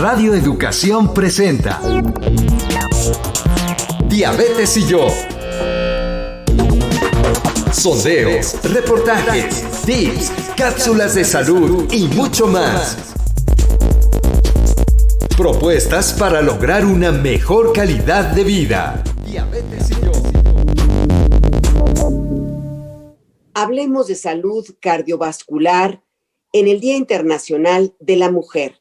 Radio Educación presenta Diabetes y yo. Sondeos, reportajes, tips, cápsulas de salud y mucho más. Propuestas para lograr una mejor calidad de vida. Diabetes y yo. Hablemos de salud cardiovascular en el Día Internacional de la Mujer.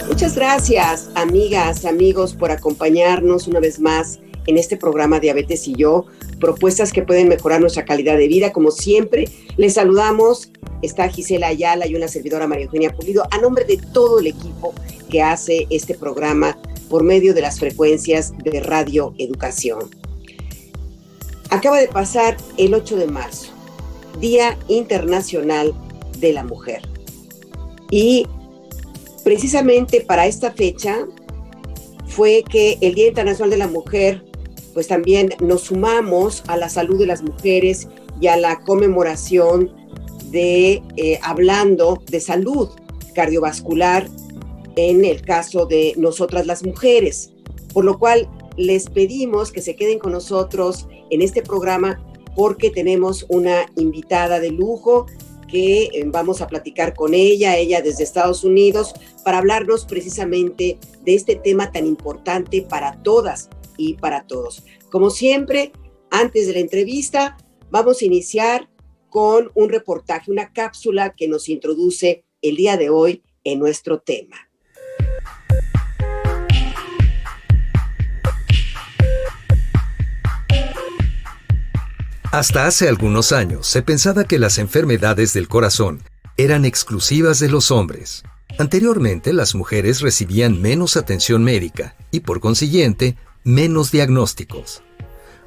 Muchas gracias, amigas, amigos, por acompañarnos una vez más en este programa Diabetes y yo, propuestas que pueden mejorar nuestra calidad de vida. Como siempre, les saludamos. Está Gisela Ayala y una servidora, María Eugenia Pulido, a nombre de todo el equipo que hace este programa por medio de las frecuencias de Radio Educación. Acaba de pasar el 8 de marzo, Día Internacional de la Mujer. Y precisamente para esta fecha fue que el Día Internacional de la Mujer, pues también nos sumamos a la salud de las mujeres y a la conmemoración de hablando de salud cardiovascular en el caso de nosotras las mujeres, por lo cual les pedimos que se queden con nosotros en este programa porque tenemos una invitada de lujo que vamos a platicar con ella desde Estados Unidos, para hablarnos precisamente de este tema tan importante para todas y para todos. Como siempre, antes de la entrevista, vamos a iniciar con un reportaje, una cápsula que nos introduce el día de hoy en nuestro tema. Hasta hace algunos años se pensaba que las enfermedades del corazón eran exclusivas de los hombres. Anteriormente, las mujeres recibían menos atención médica y, por consiguiente, menos diagnósticos.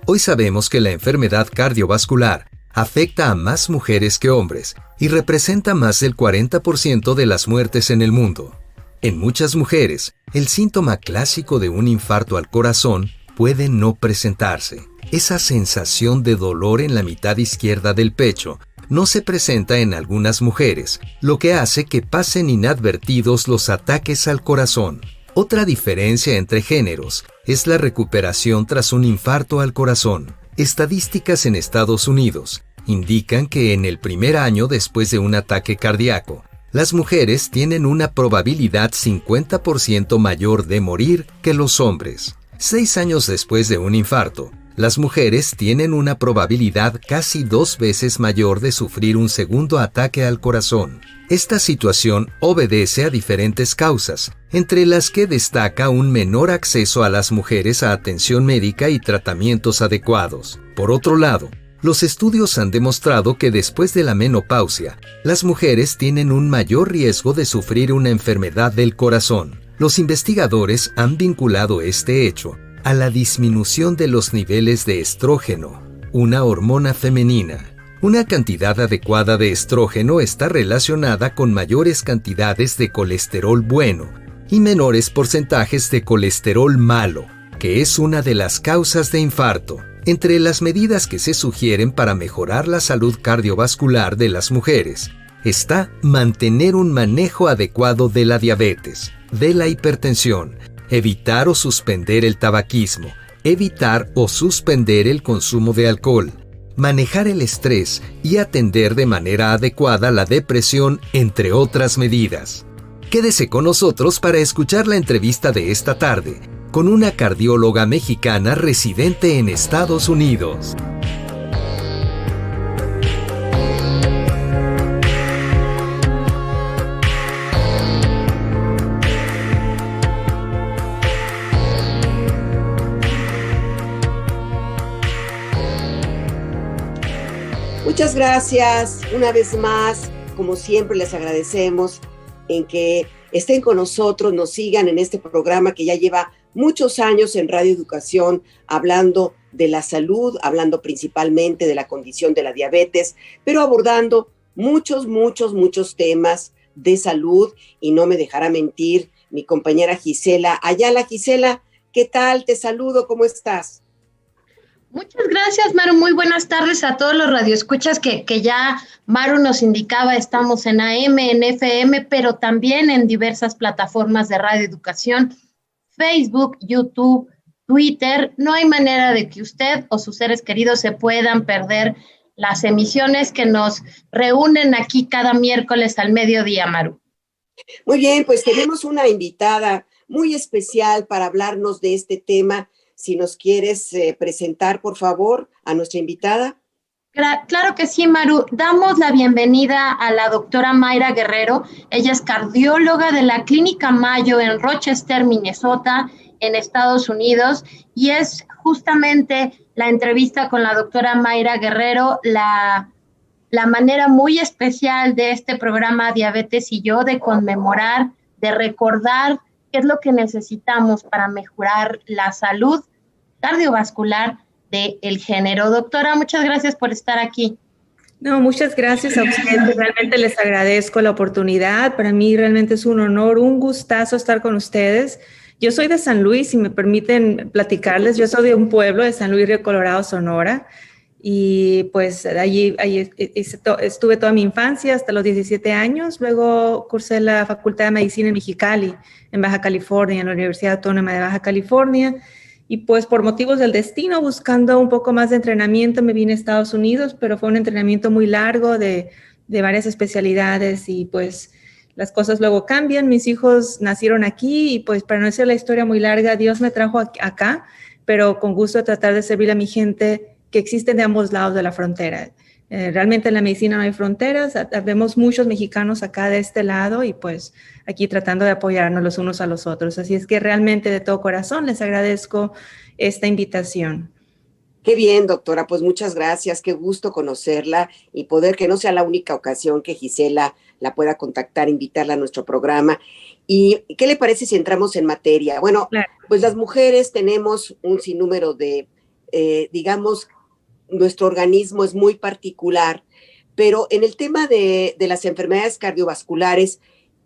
Hoy sabemos que la enfermedad cardiovascular afecta a más mujeres que hombres y representa más del 40% de las muertes en el mundo. En muchas mujeres, el síntoma clásico de un infarto al corazón puede no presentarse. Esa sensación de dolor en la mitad izquierda del pecho no se presenta en algunas mujeres, lo que hace que pasen inadvertidos los ataques al corazón. Otra diferencia entre géneros es la recuperación tras un infarto al corazón. Estadísticas en Estados Unidos indican que en el primer año después de un ataque cardíaco, las mujeres tienen una probabilidad 50% mayor de morir que los hombres. 6 años después de un infarto, las mujeres tienen una probabilidad casi 2 veces mayor de sufrir un segundo ataque al corazón. Esta situación obedece a diferentes causas, entre las que destaca un menor acceso a las mujeres a atención médica y tratamientos adecuados. Por otro lado, los estudios han demostrado que después de la menopausia, las mujeres tienen un mayor riesgo de sufrir una enfermedad del corazón. Los investigadores han vinculado este hecho a la disminución de los niveles de estrógeno, una hormona femenina. Una cantidad adecuada de estrógeno está relacionada con mayores cantidades de colesterol bueno y menores porcentajes de colesterol malo, que es una de las causas de infarto. Entre las medidas que se sugieren para mejorar la salud cardiovascular de las mujeres está mantener un manejo adecuado de la diabetes, de la hipertensión, evitar o suspender el tabaquismo, evitar o suspender el consumo de alcohol, manejar el estrés y atender de manera adecuada la depresión, entre otras medidas. Quédese con nosotros para escuchar la entrevista de esta tarde con una cardióloga mexicana residente en Estados Unidos. Muchas gracias. Una vez más, como siempre, les agradecemos en que estén con nosotros, nos sigan en este programa que ya lleva muchos años en Radio Educación, hablando de la salud, hablando principalmente de la condición de la diabetes, pero abordando muchos temas de salud, y no me dejará mentir mi compañera Gisela Ayala. Gisela, ¿qué tal? Te saludo, ¿cómo estás? Muchas gracias, Maru. Muy buenas tardes a todos los radioescuchas que ya Maru nos indicaba, estamos en AM, en FM, pero también en diversas plataformas de radioeducación, Facebook, YouTube, Twitter. No hay manera de que usted o sus seres queridos se puedan perder las emisiones que nos reúnen aquí cada miércoles al mediodía, Maru. Muy bien, pues tenemos una invitada muy especial para hablarnos de este tema. Si nos quieres presentar, por favor, a nuestra invitada. Claro que sí, Maru. Damos la bienvenida a la doctora Mayra Guerrero. Ella es cardióloga de la Clínica Mayo en Rochester, Minnesota, en Estados Unidos, y es justamente la entrevista con la doctora Mayra Guerrero la manera muy especial de este programa Diabetes y Yo de conmemorar, de recordar qué es lo que necesitamos para mejorar la salud cardiovascular del género. Doctora, muchas gracias por estar aquí. No, muchas gracias a ustedes. Realmente les agradezco la oportunidad. Para mí realmente es un honor, un gustazo estar con ustedes. Yo soy de San Luis, si me permiten platicarles. Yo soy de un pueblo de San Luis Río Colorado, Sonora. Y pues allí estuve toda mi infancia hasta los 17 años. Luego cursé la Facultad de Medicina en Mexicali, en Baja California, en la Universidad Autónoma de Baja California. Y pues por motivos del destino, buscando un poco más de entrenamiento, me vine a Estados Unidos, pero fue un entrenamiento muy largo de varias especialidades y pues las cosas luego cambian. Mis hijos nacieron aquí y pues para no hacer la historia muy larga, Dios me trajo acá, pero con gusto de tratar de servir a mi gente que existen de ambos lados de la frontera. Realmente en la medicina no hay fronteras, vemos muchos mexicanos acá de este lado y pues aquí tratando de apoyarnos los unos a los otros. Así es que realmente de todo corazón les agradezco esta invitación. Qué bien, doctora, pues muchas gracias, qué gusto conocerla y poder que no sea la única ocasión que Gisela la pueda contactar, invitarla a nuestro programa. ¿Y qué le parece si entramos en materia? Bueno, claro. Pues las mujeres tenemos un sinnúmero de, digamos, nuestro organismo es muy particular, pero en el tema de las enfermedades cardiovasculares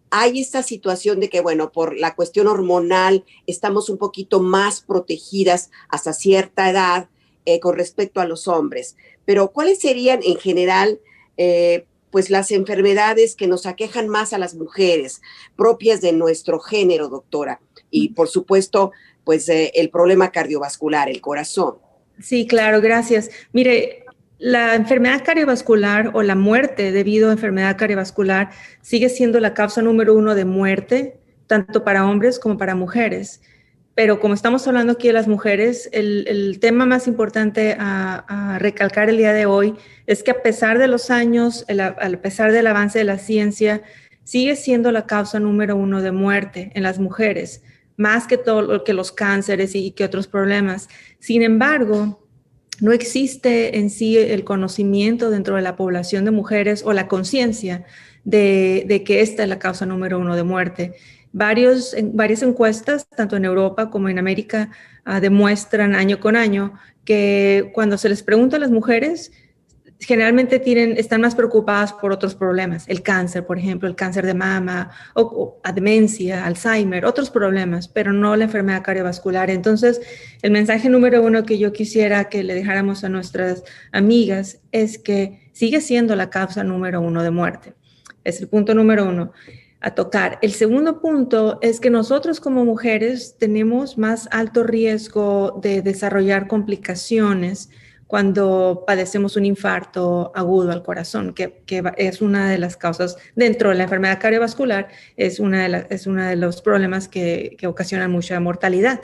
hay esta situación de que, bueno, por la cuestión hormonal estamos un poquito más protegidas hasta cierta edad con respecto a los hombres. Pero ¿cuáles serían en general pues las enfermedades que nos aquejan más a las mujeres, propias de nuestro género, doctora? Y por supuesto, pues el problema cardiovascular, el corazón. Sí, claro, gracias. Mire, la enfermedad cardiovascular o la muerte debido a enfermedad cardiovascular sigue siendo la causa número 1 de muerte, tanto para hombres como para mujeres. Pero como estamos hablando aquí de las mujeres, el tema más importante a recalcar el día de hoy es que a pesar de los años, a pesar del avance de la ciencia, sigue siendo la causa número 1 de muerte en las mujeres, más que todo lo que los cánceres y que otros problemas. Sin embargo, no existe en sí el conocimiento dentro de la población de mujeres o la conciencia de que esta es la causa número 1 de muerte. Varias encuestas, tanto en Europa como en América, demuestran año con año que cuando se les pregunta a las mujeres, generalmente están más preocupadas por otros problemas, el cáncer, por ejemplo, el cáncer de mama, o demencia, Alzheimer, otros problemas, pero no la enfermedad cardiovascular. Entonces, el mensaje número 1 que yo quisiera que le dejáramos a nuestras amigas es que sigue siendo la causa número 1 de muerte. Es el punto número 1 a tocar. El segundo punto es que nosotros como mujeres tenemos más alto riesgo de desarrollar complicaciones cuando padecemos un infarto agudo al corazón, que es una de las causas dentro de la enfermedad cardiovascular, es uno de los problemas que ocasionan mucha mortalidad.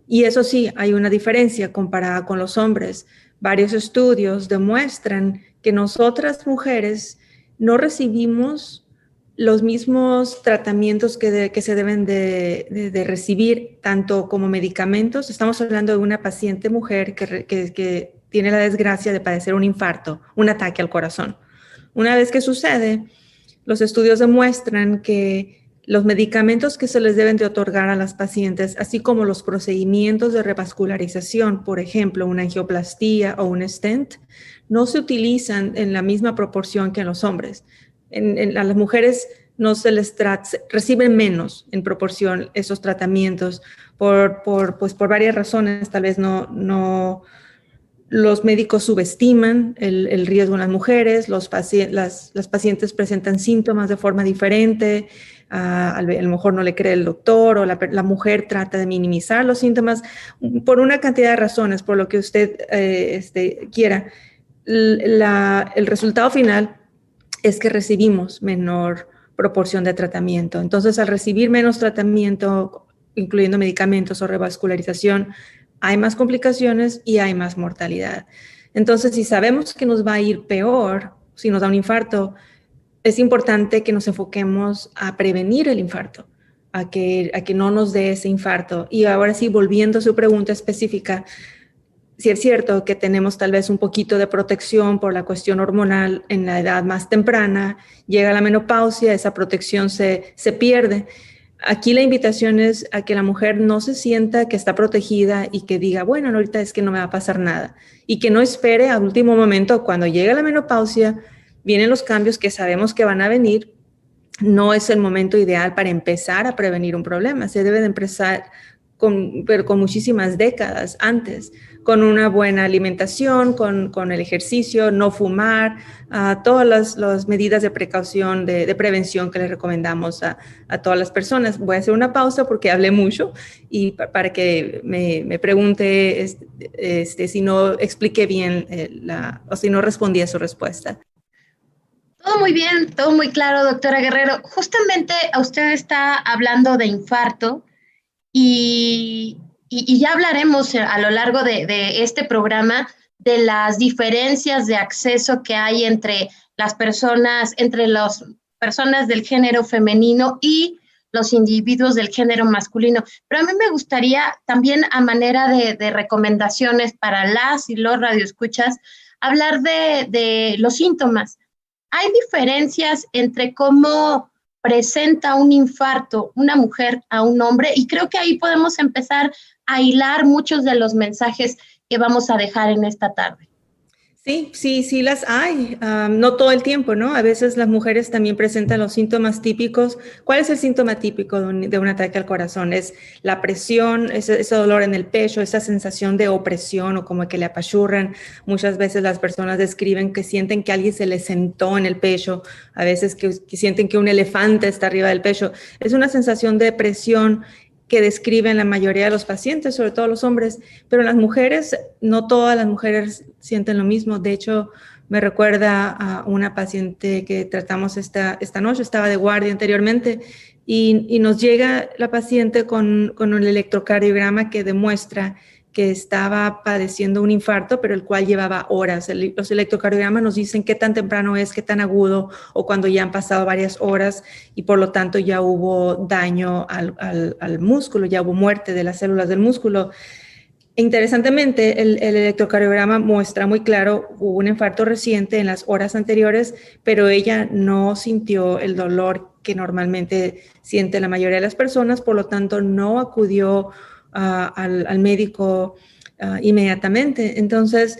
Y eso sí, hay una diferencia comparada con los hombres. Varios estudios demuestran que nosotras mujeres no recibimos los mismos tratamientos que se deben de recibir, tanto como medicamentos. Estamos hablando de una paciente mujer que tiene la desgracia de padecer un infarto, un ataque al corazón. Una vez que sucede, los estudios demuestran que los medicamentos que se les deben de otorgar a las pacientes, así como los procedimientos de revascularización, por ejemplo, una angioplastía o un stent, no se utilizan en la misma proporción que en los hombres. A las mujeres no se les reciben menos en proporción esos tratamientos por varias razones, tal vez no Los médicos subestiman el riesgo en las mujeres, las pacientes presentan síntomas de forma diferente, a lo mejor no le cree el doctor o la mujer trata de minimizar los síntomas por una cantidad de razones, por lo que usted quiera. El resultado final es que recibimos menor proporción de tratamiento. Entonces, al recibir menos tratamiento, incluyendo medicamentos o revascularización, hay más complicaciones y hay más mortalidad. Entonces, si sabemos que nos va a ir peor, si nos da un infarto, es importante que nos enfoquemos a prevenir el infarto, a que no nos dé ese infarto. Y ahora sí, volviendo a su pregunta específica, sí es cierto que tenemos tal vez un poquito de protección por la cuestión hormonal en la edad más temprana, llega la menopausia, esa protección se pierde. Aquí la invitación es a que la mujer no se sienta que está protegida y que diga, bueno, ahorita es que no me va a pasar nada. Y que no espere al último momento, cuando llega la menopausia, vienen los cambios que sabemos que van a venir. No es el momento ideal para empezar a prevenir un problema. Se debe de empezar pero con muchísimas décadas antes, con una buena alimentación, con el ejercicio, no fumar, todas las medidas de precaución, de prevención que les recomendamos a todas las personas. Voy a hacer una pausa porque hablé mucho y para que me pregunte si no expliqué bien o si no respondí a su respuesta. Todo muy bien, todo muy claro, doctora Guerrero. Justamente usted está hablando de infarto. Y ya hablaremos a lo largo de este programa de las diferencias de acceso que hay entre las personas del género femenino y los individuos del género masculino. Pero a mí me gustaría también, a manera de recomendaciones para las y los radioescuchas, hablar de los síntomas. ¿Hay diferencias entre cómo presenta un infarto una mujer a un hombre? Y creo que ahí podemos empezar a hilar muchos de los mensajes que vamos a dejar en esta tarde. Sí las hay, no todo el tiempo, ¿no? A veces las mujeres también presentan los síntomas típicos. ¿Cuál es el síntoma típico de un ataque al corazón? Es la presión, ese dolor en el pecho, esa sensación de opresión o como que le apachurran. Muchas veces las personas describen que sienten que alguien se les sentó en el pecho, a veces que sienten que un elefante está arriba del pecho. Es una sensación de presión que describen la mayoría de los pacientes, sobre todo los hombres, pero las mujeres, no todas las mujeres sienten lo mismo. De hecho, me recuerda a una paciente que tratamos esta noche, estaba de guardia anteriormente, y nos llega la paciente con un electrocardiograma que demuestra que estaba padeciendo un infarto, pero el cual llevaba horas. Los electrocardiogramas nos dicen qué tan temprano es, qué tan agudo, o cuando ya han pasado varias horas y por lo tanto ya hubo daño al músculo, ya hubo muerte de las células del músculo. Interesantemente, el electrocardiograma muestra muy claro, hubo un infarto reciente en las horas anteriores, pero ella no sintió el dolor que normalmente siente la mayoría de las personas, por lo tanto no acudió al médico inmediatamente. Entonces,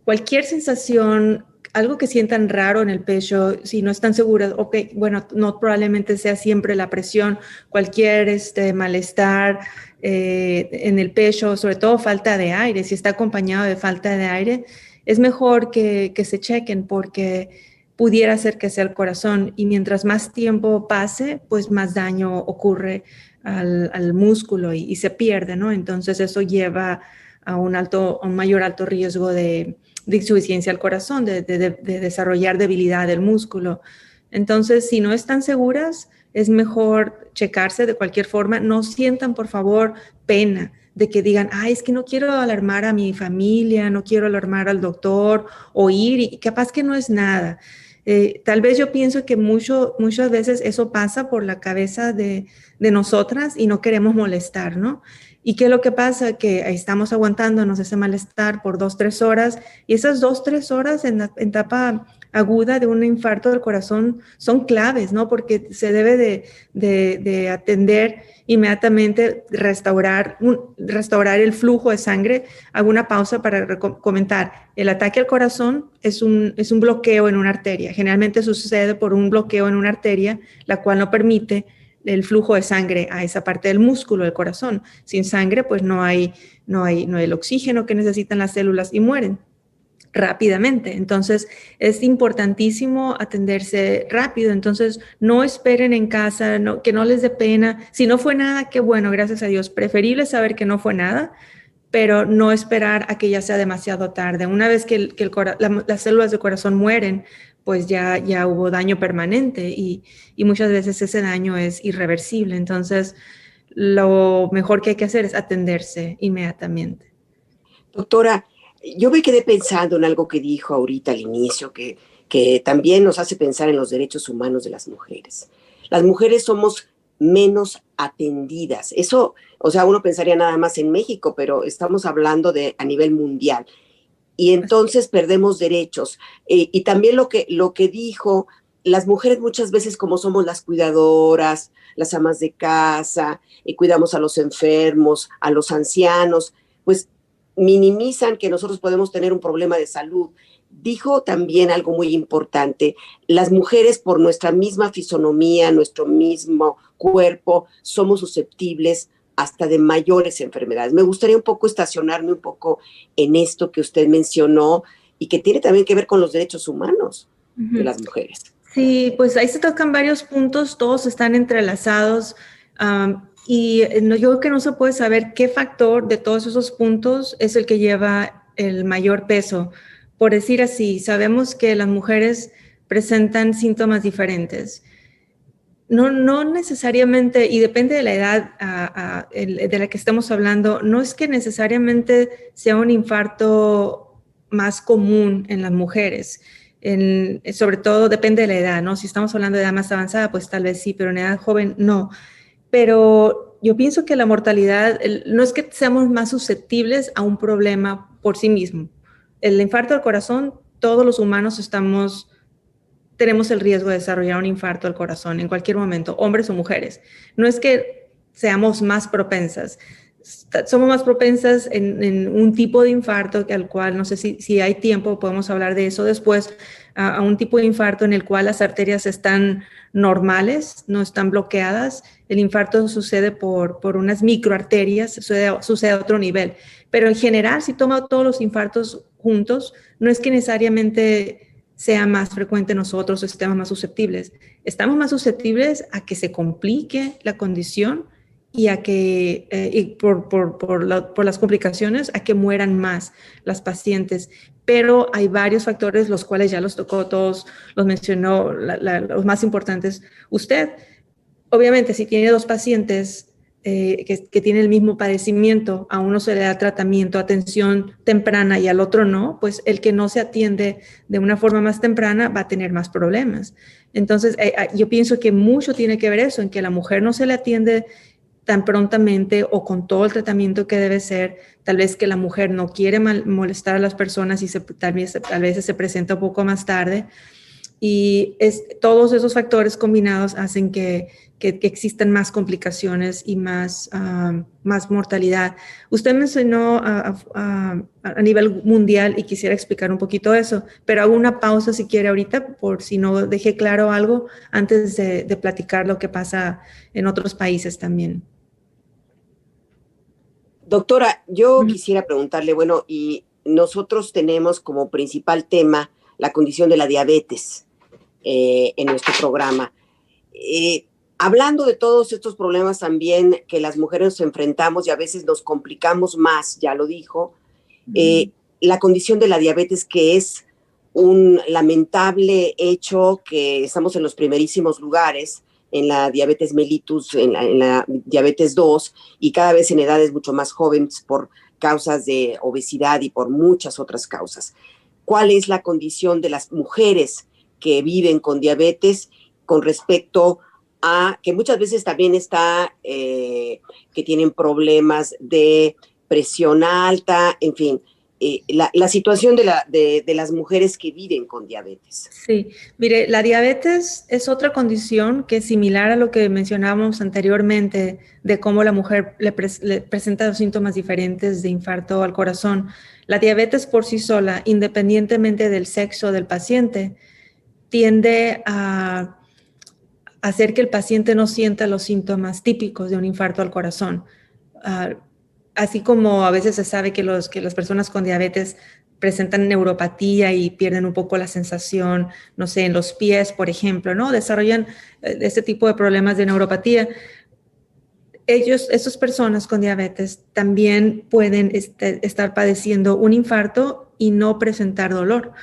cualquier sensación, algo que sientan raro en el pecho, si no están seguras, bueno, no probablemente sea siempre la presión, cualquier malestar en el pecho, sobre todo falta de aire, si está acompañado de falta de aire, es mejor que se chequen porque pudiera ser que sea el corazón y mientras más tiempo pase, pues más daño ocurre al músculo y se pierde, ¿no? Entonces eso lleva a un mayor alto riesgo de insuficiencia al corazón, de desarrollar debilidad del músculo. Entonces, si no están seguras, es mejor checarse de cualquier forma. No sientan, por favor, pena de que digan, es que no quiero alarmar a mi familia, no quiero alarmar al doctor o ir, y capaz que no es nada. Tal vez yo pienso que muchas veces eso pasa por la cabeza de nosotras y no queremos molestar, ¿no? ¿Y qué es lo que pasa? Que estamos aguantándonos ese malestar por 2-3 horas y esas 2-3 horas en la etapa aguda de un infarto del corazón son claves, ¿no? Porque se debe de atender inmediatamente, restaurar el flujo de sangre. Hago una pausa para comentar. El ataque al corazón es un bloqueo en una arteria. Generalmente sucede por un bloqueo en una arteria, la cual no permite el flujo de sangre a esa parte del músculo del corazón. Sin sangre, pues no hay el oxígeno que necesitan las células y mueren. rápidamente. Entonces, es importantísimo atenderse rápido. Entonces, no esperen en casa, que no les dé pena. Si no fue nada, qué bueno, gracias a Dios. Preferible saber que no fue nada, pero no esperar a que ya sea demasiado tarde. Una vez que las células del corazón mueren, pues ya hubo daño permanente y muchas veces ese daño es irreversible. Entonces, lo mejor que hay que hacer es atenderse inmediatamente. Doctora, yo me quedé pensando en algo que dijo ahorita al inicio, que también nos hace pensar en los derechos humanos de las mujeres. Las mujeres somos menos atendidas. Eso, o sea, uno pensaría nada más en México, pero estamos hablando a nivel mundial. Y entonces perdemos derechos. Y también lo que dijo, las mujeres muchas veces, como somos las cuidadoras, las amas de casa, y cuidamos a los enfermos, a los ancianos, pues minimizan que nosotros podemos tener un problema de salud. Dijo también algo muy importante: las mujeres, por nuestra misma fisonomía, nuestro mismo cuerpo, somos susceptibles hasta de mayores enfermedades. Me gustaría un poco estacionarme un poco en esto que usted mencionó y que tiene también que ver con los derechos humanos de las mujeres. Sí, pues ahí se tocan varios puntos, todos están entrelazados. Y yo creo que no se puede saber qué factor de todos esos puntos es el que lleva el mayor peso. Por decir así, sabemos que las mujeres presentan síntomas diferentes. No necesariamente, y depende de la edad de la que estamos hablando, no es que necesariamente sea un infarto más común en las mujeres. Sobre todo depende de la edad, ¿no? Si estamos hablando de edad más avanzada, pues tal vez sí, pero en edad joven no. Pero yo pienso que la mortalidad, no es que seamos más susceptibles a un problema por sí mismo. El infarto al corazón, todos los humanos tenemos el riesgo de desarrollar un infarto al corazón en cualquier momento, hombres o mujeres. No es que seamos más propensas. Somos más propensas en un tipo de infarto al cual, no sé si hay tiempo, podemos hablar de eso después, a un tipo de infarto en el cual las arterias están normales, no están bloqueadas. El infarto sucede por unas microarterias, sucede a otro nivel. Pero en general, si toma todos los infartos juntos, no es que necesariamente sea más frecuente en nosotros o estemos más susceptibles. Estamos más susceptibles a que se complique la condición y a que, por las complicaciones, a que mueran más las pacientes. Pero hay varios factores, los cuales ya los tocó, todos los mencionó, los más importantes usted. Obviamente, si tiene dos pacientes que tienen el mismo padecimiento, a uno se le da tratamiento, atención temprana y al otro no, pues el que no se atiende de una forma más temprana va a tener más problemas. Entonces, yo pienso que mucho tiene que ver eso, en que la mujer no se le atiende tan prontamente o con todo el tratamiento que debe ser. Tal vez que la mujer no quiere molestar a las personas y tal vez se presenta un poco más tarde. Y todos esos factores combinados hacen que existan más complicaciones y más mortalidad. Usted mencionó a nivel mundial y quisiera explicar un poquito eso, pero hago una pausa si quiere ahorita, por si no dejé claro algo antes de platicar lo que pasa en otros países también. Doctora, yo quisiera preguntarle, bueno, y nosotros tenemos como principal tema la condición de la diabetes en nuestro programa. Hablando de todos estos problemas también que las mujeres nos enfrentamos y a veces nos complicamos más, ya lo dijo, la condición de la diabetes, que es un lamentable hecho que estamos en los primerísimos lugares, en la diabetes mellitus, en la diabetes 2, y cada vez en edades mucho más jóvenes por causas de obesidad y por muchas otras causas. ¿Cuál es la condición de las mujeres que viven con diabetes con respecto a que muchas veces también está que tienen problemas de presión alta, en fin, la situación de las mujeres que viven con diabetes? Sí, mire, la diabetes es otra condición que es similar a lo que mencionábamos anteriormente de cómo la mujer le presenta los síntomas diferentes de infarto al corazón. La diabetes por sí sola, independientemente del sexo del paciente, tiende a hacer que el paciente no sienta los síntomas típicos de un infarto al corazón. Así como a veces se sabe que las personas con diabetes presentan neuropatía y pierden un poco la sensación, no sé, en los pies, por ejemplo, ¿no? Desarrollan este tipo de problemas de neuropatía. Esas personas con diabetes también pueden estar padeciendo un infarto y no presentar dolor,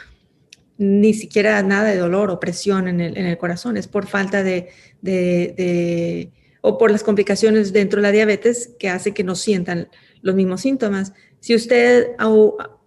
ni siquiera nada de dolor o presión en el corazón. Es por falta o por las complicaciones dentro de la diabetes que hace que no sientan los mismos síntomas. Si usted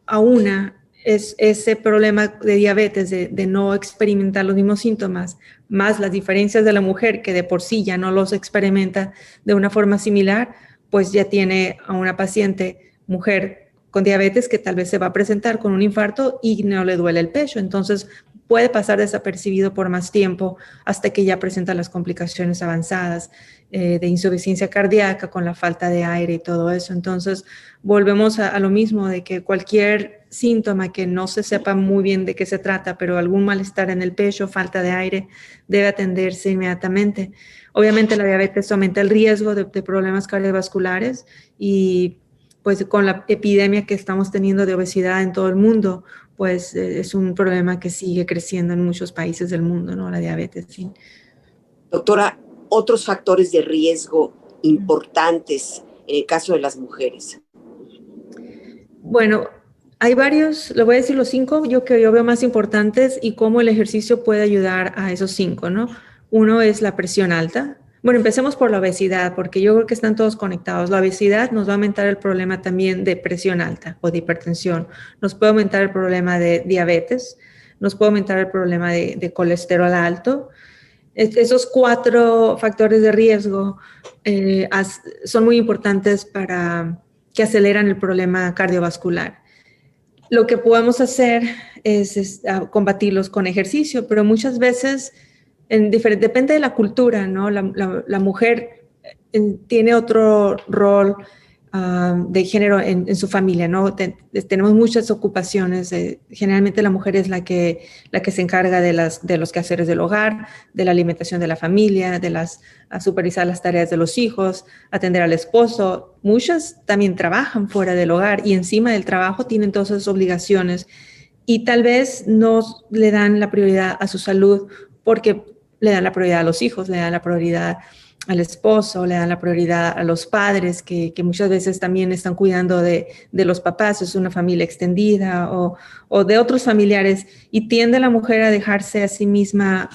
aúna ese problema de diabetes, de no experimentar los mismos síntomas, más las diferencias de la mujer que de por sí ya no los experimenta de una forma similar, pues ya tiene a una paciente mujer con diabetes que tal vez se va a presentar con un infarto y no le duele el pecho. Entonces puede pasar desapercibido por más tiempo hasta que ya presenta las complicaciones avanzadas de insuficiencia cardíaca con la falta de aire y todo eso. Entonces volvemos a lo mismo, de que cualquier síntoma que no se sepa muy bien de qué se trata, pero algún malestar en el pecho, falta de aire, debe atenderse inmediatamente. Obviamente la diabetes aumenta el riesgo de problemas cardiovasculares y pues con la epidemia que estamos teniendo de obesidad en todo el mundo, pues es un problema que sigue creciendo en muchos países del mundo, ¿no? La diabetes, sí. Doctora, otros factores de riesgo importantes en el caso de las mujeres. Bueno, hay varios, le voy a decir los 5 que yo veo más importantes y cómo el ejercicio puede ayudar a esos 5, ¿no? Uno es la presión alta. Bueno, empecemos por la obesidad, porque yo creo que están todos conectados. La obesidad nos va a aumentar el problema también de presión alta o de hipertensión. Nos puede aumentar el problema de diabetes, nos puede aumentar el problema de colesterol alto. Esos 4 factores de riesgo son muy importantes para que aceleran el problema cardiovascular. Lo que podemos hacer es combatirlos con ejercicio, pero muchas veces depende de la cultura, ¿no? La mujer tiene otro rol de género en su familia, ¿no? Tenemos muchas ocupaciones. Generalmente la mujer es la que se encarga de los quehaceres del hogar, de la alimentación de la familia, a supervisar las tareas de los hijos, atender al esposo. Muchas también trabajan fuera del hogar y encima del trabajo tienen todas esas obligaciones y tal vez no le dan la prioridad a su salud porque le dan la prioridad a los hijos, le dan la prioridad al esposo, le dan la prioridad a los padres que muchas veces también están cuidando de los papás, es una familia extendida o de otros familiares y tiende la mujer a dejarse a sí misma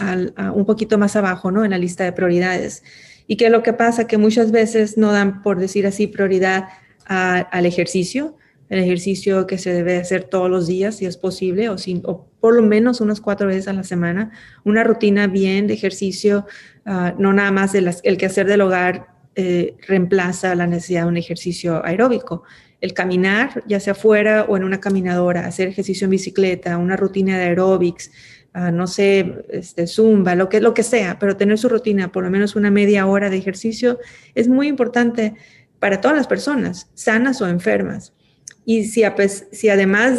un poquito más abajo, ¿no? En la lista de prioridades. ¿Y qué es lo que pasa? Que muchas veces no dan, por decir así, prioridad al ejercicio, el ejercicio que se debe hacer todos los días si es posible o por lo menos unas 4 veces a la semana, una rutina bien de ejercicio, no nada más el quehacer del hogar reemplaza la necesidad de un ejercicio aeróbico. El caminar, ya sea afuera o en una caminadora, hacer ejercicio en bicicleta, una rutina de aeróbics, no sé, zumba, lo que sea, pero tener su rutina, por lo menos una media hora de ejercicio, es muy importante para todas las personas, sanas o enfermas. Y si además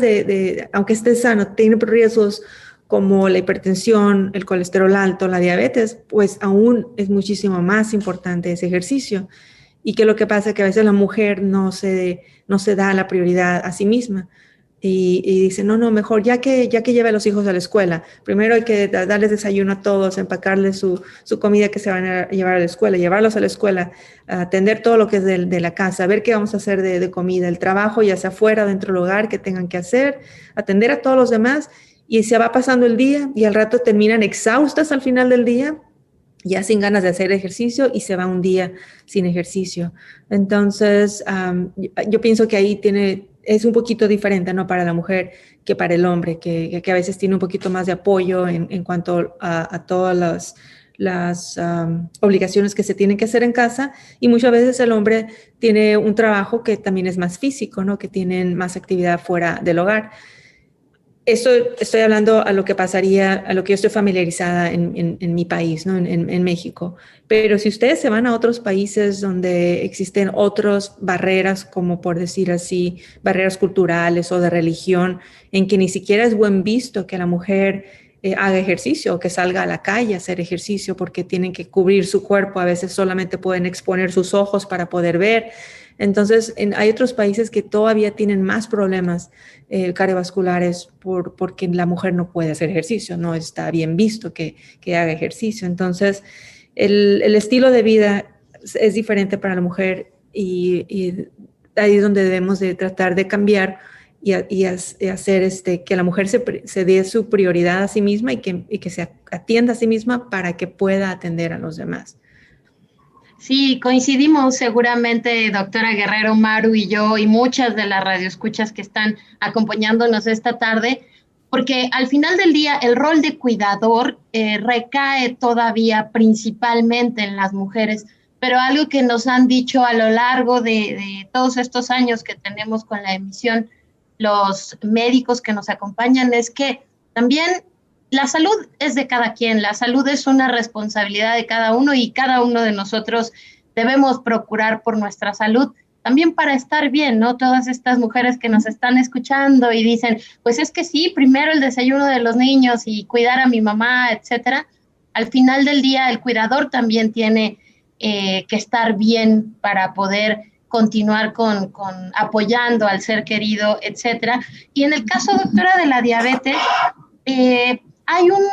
aunque esté sano, tiene riesgos como la hipertensión, el colesterol alto, la diabetes, pues aún es muchísimo más importante ese ejercicio. Y que lo que pasa es que a veces la mujer no se da la prioridad a sí misma y dice, no, mejor ya que lleve a los hijos a la escuela, primero hay que darles desayuno a todos, empacarles su comida que se van a llevar a la escuela, llevarlos a la escuela, atender todo lo que es de la casa, ver qué vamos a hacer de comida, el trabajo, ya sea fuera o dentro del hogar que tengan que hacer, atender a todos los demás y se va pasando el día y al rato terminan exhaustas al final del día, ya sin ganas de hacer ejercicio y se va un día sin ejercicio. Entonces, yo pienso que ahí es un poquito diferente, ¿no? Para la mujer que para el hombre, que a veces tiene un poquito más de apoyo en cuanto a todas las obligaciones que se tienen que hacer en casa y muchas veces el hombre tiene un trabajo que también es más físico, ¿no? Que tienen más actividad fuera del hogar. Esto estoy hablando a lo que pasaría, a lo que yo estoy familiarizada en mi país, ¿no? En México. Pero si ustedes se van a otros países donde existen otras barreras, como por decir así, barreras culturales o de religión, en que ni siquiera es buen visto que la mujer haga ejercicio o que salga a la calle a hacer ejercicio porque tienen que cubrir su cuerpo, a veces solamente pueden exponer sus ojos para poder ver. Entonces, hay otros países que todavía tienen más problemas cardiovasculares porque la mujer no puede hacer ejercicio, no está bien visto que haga ejercicio. Entonces, el estilo de vida es diferente para la mujer y ahí es donde debemos de tratar de cambiar y hacer que la mujer se dé su prioridad a sí misma y que se atienda a sí misma para que pueda atender a los demás. Sí, coincidimos seguramente, doctora Guerrero, Maru y yo, y muchas de las radioescuchas que están acompañándonos esta tarde, porque al final del día el rol de cuidador recae todavía principalmente en las mujeres, pero algo que nos han dicho a lo largo de todos estos años que tenemos con la emisión, los médicos que nos acompañan, es que también la salud es de cada quien, la salud es una responsabilidad de cada uno y cada uno de nosotros debemos procurar por nuestra salud, también para estar bien, ¿no? Todas estas mujeres que nos están escuchando y dicen, pues es que sí, primero el desayuno de los niños y cuidar a mi mamá, etcétera. Al final del día, el cuidador también tiene que estar bien para poder continuar con apoyando al ser querido, etcétera. Y en el caso, doctora, de la diabetes, hay un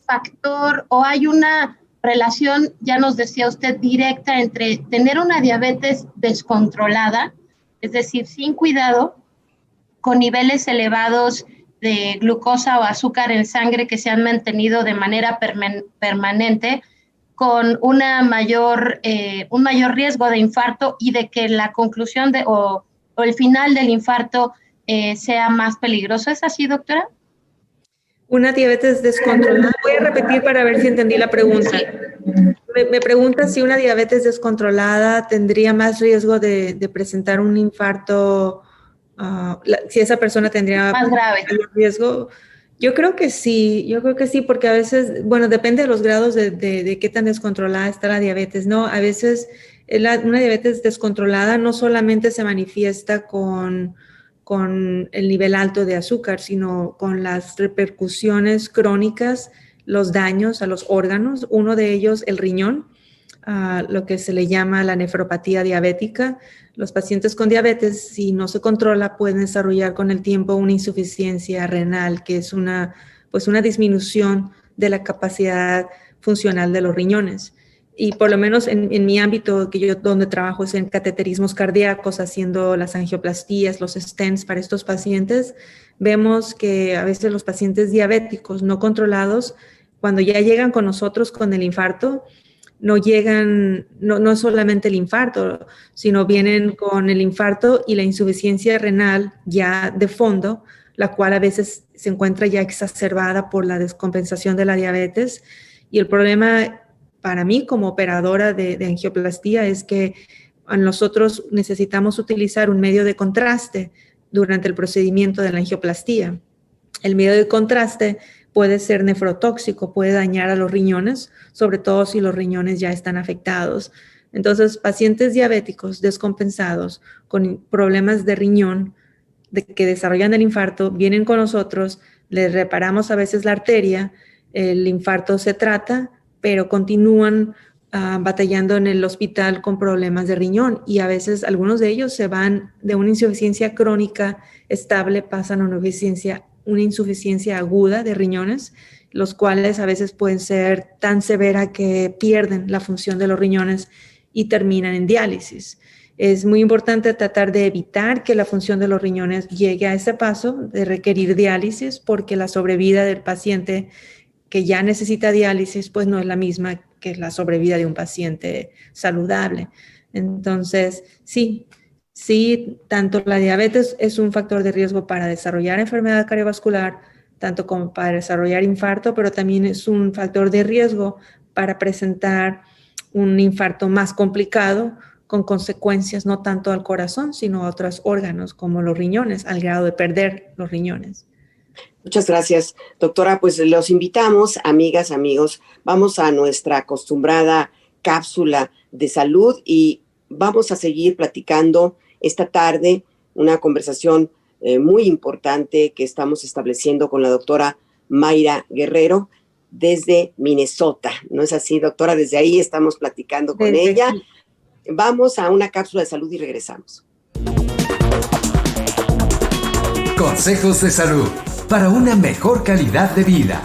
factor o hay una relación, ya nos decía usted, directa entre tener una diabetes descontrolada, es decir, sin cuidado, con niveles elevados de glucosa o azúcar en sangre que se han mantenido de manera permanente, con un mayor riesgo de infarto y de que la conclusión o el final del infarto sea más peligroso. ¿Es así, doctora? Una diabetes descontrolada. Voy a repetir para ver si entendí la pregunta. Sí. Me pregunta si una diabetes descontrolada tendría más riesgo de presentar un infarto, si esa persona tendría más grave riesgo. Yo creo que sí, porque a veces, bueno, depende de los grados de qué tan descontrolada está la diabetes, ¿no? A veces una diabetes descontrolada no solamente se manifiesta con el nivel alto de azúcar, sino con las repercusiones crónicas, los daños a los órganos, uno de ellos el riñón, lo que se le llama la nefropatía diabética. Los pacientes con diabetes, si no se controla, pueden desarrollar con el tiempo una insuficiencia renal, que es una disminución de la capacidad funcional de los riñones. Y por lo menos en mi ámbito, donde trabajo es en cateterismos cardíacos, haciendo las angioplastías, los stents para estos pacientes, vemos que a veces los pacientes diabéticos no controlados, cuando ya llegan con nosotros con el infarto, no llegan, no solamente el infarto, sino vienen con el infarto y la insuficiencia renal ya de fondo, la cual a veces se encuentra ya exacerbada por la descompensación de la diabetes. Y el problema para mí como operadora de angioplastía es que nosotros necesitamos utilizar un medio de contraste durante el procedimiento de la angioplastía. El medio de contraste puede ser nefrotóxico, puede dañar a los riñones, sobre todo si los riñones ya están afectados. Entonces, pacientes diabéticos descompensados con problemas de riñón que desarrollan el infarto, vienen con nosotros, les reparamos a veces la arteria, el infarto se trata, pero continúan batallando en el hospital con problemas de riñón y a veces algunos de ellos se van de una insuficiencia crónica estable, pasan a una insuficiencia aguda de riñones, los cuales a veces pueden ser tan severa que pierden la función de los riñones y terminan en diálisis. Es muy importante tratar de evitar que la función de los riñones llegue a ese paso de requerir diálisis, porque la sobrevida del paciente que ya necesita diálisis, pues no es la misma que la sobrevida de un paciente saludable. Entonces, sí, tanto la diabetes es un factor de riesgo para desarrollar enfermedad cardiovascular, tanto como para desarrollar infarto, pero también es un factor de riesgo para presentar un infarto más complicado, con consecuencias no tanto al corazón, sino a otros órganos como los riñones, al grado de perder los riñones. Muchas gracias, doctora. Pues los invitamos, amigas, amigos, vamos a nuestra acostumbrada cápsula de salud y vamos a seguir platicando esta tarde una conversación muy importante que estamos estableciendo con la doctora Mayra Guerrero desde Minnesota. ¿No es así, doctora? Desde ahí estamos platicando con ella. Vamos a una cápsula de salud y regresamos. Consejos de salud para una mejor calidad de vida.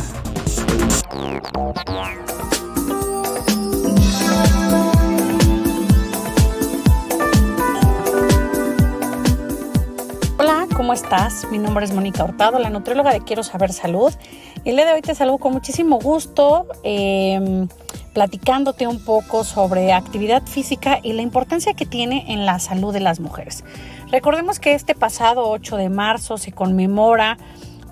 Hola, ¿cómo estás? Mi nombre es Mónica Hurtado, la nutrióloga de Quiero Saber Salud. El día de hoy te saludo con muchísimo gusto, platicándote un poco sobre actividad física y la importancia que tiene en la salud de las mujeres. Recordemos que este pasado 8 de marzo se conmemora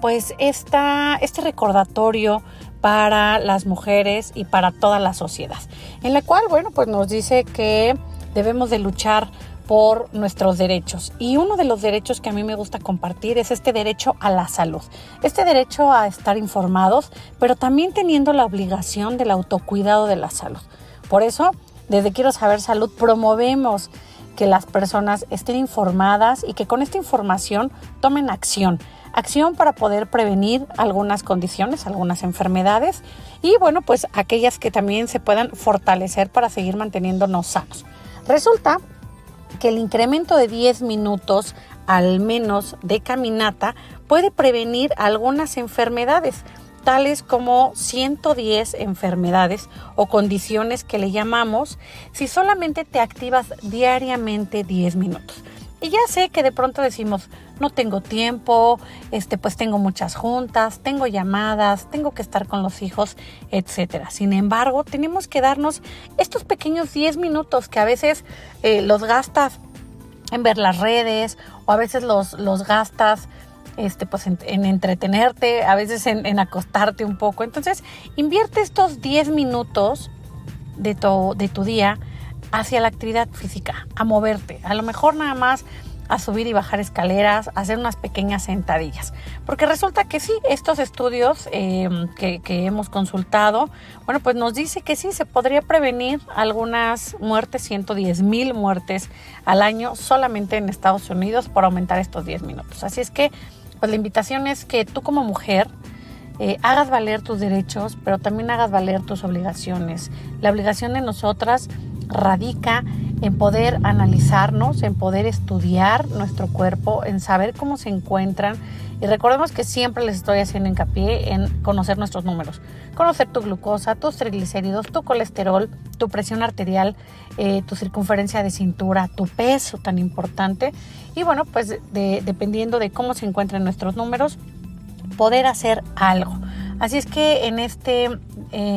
pues este recordatorio para las mujeres y para toda la sociedad, en la cual, bueno, pues nos dice que debemos de luchar por nuestros derechos. Y uno de los derechos que a mí me gusta compartir es este derecho a la salud, este derecho a estar informados, pero también teniendo la obligación del autocuidado de la salud. Por eso, desde Quiero Saber Salud promovemos que las personas estén informadas y que con esta información tomen acción para poder prevenir algunas condiciones, algunas enfermedades y bueno, pues aquellas que también se puedan fortalecer para seguir manteniéndonos sanos. Resulta que el incremento de 10 minutos al menos de caminata puede prevenir algunas enfermedades, tales como 110 enfermedades o condiciones que le llamamos si solamente te activas diariamente 10 minutos. Y ya sé que de pronto decimos, no tengo tiempo, pues tengo muchas juntas, tengo llamadas, tengo que estar con los hijos, etcétera. Sin embargo, tenemos que darnos estos pequeños 10 minutos que a veces los gastas en ver las redes o a veces los gastas pues en entretenerte, a veces en acostarte un poco. Entonces, invierte estos 10 minutos de tu día hacia la actividad física, a moverte, a lo mejor nada más a subir y bajar escaleras, a hacer unas pequeñas sentadillas, porque resulta que sí, estos estudios que hemos consultado, bueno, pues nos dice que sí, se podría prevenir algunas muertes, 110,000 muertes al año solamente en Estados Unidos por aumentar estos 10 minutos. Así es que, pues la invitación es que tú como mujer hagas valer tus derechos, pero también hagas valer tus obligaciones. La obligación de nosotras radica en poder analizarnos, en poder estudiar nuestro cuerpo, en saber cómo se encuentran. Y recordemos que siempre les estoy haciendo hincapié en conocer nuestros números, conocer tu glucosa, tus triglicéridos, tu colesterol, tu presión arterial, tu circunferencia de cintura, tu peso tan importante. Y bueno, pues dependiendo de cómo se encuentran nuestros números, poder hacer algo. Así es que en este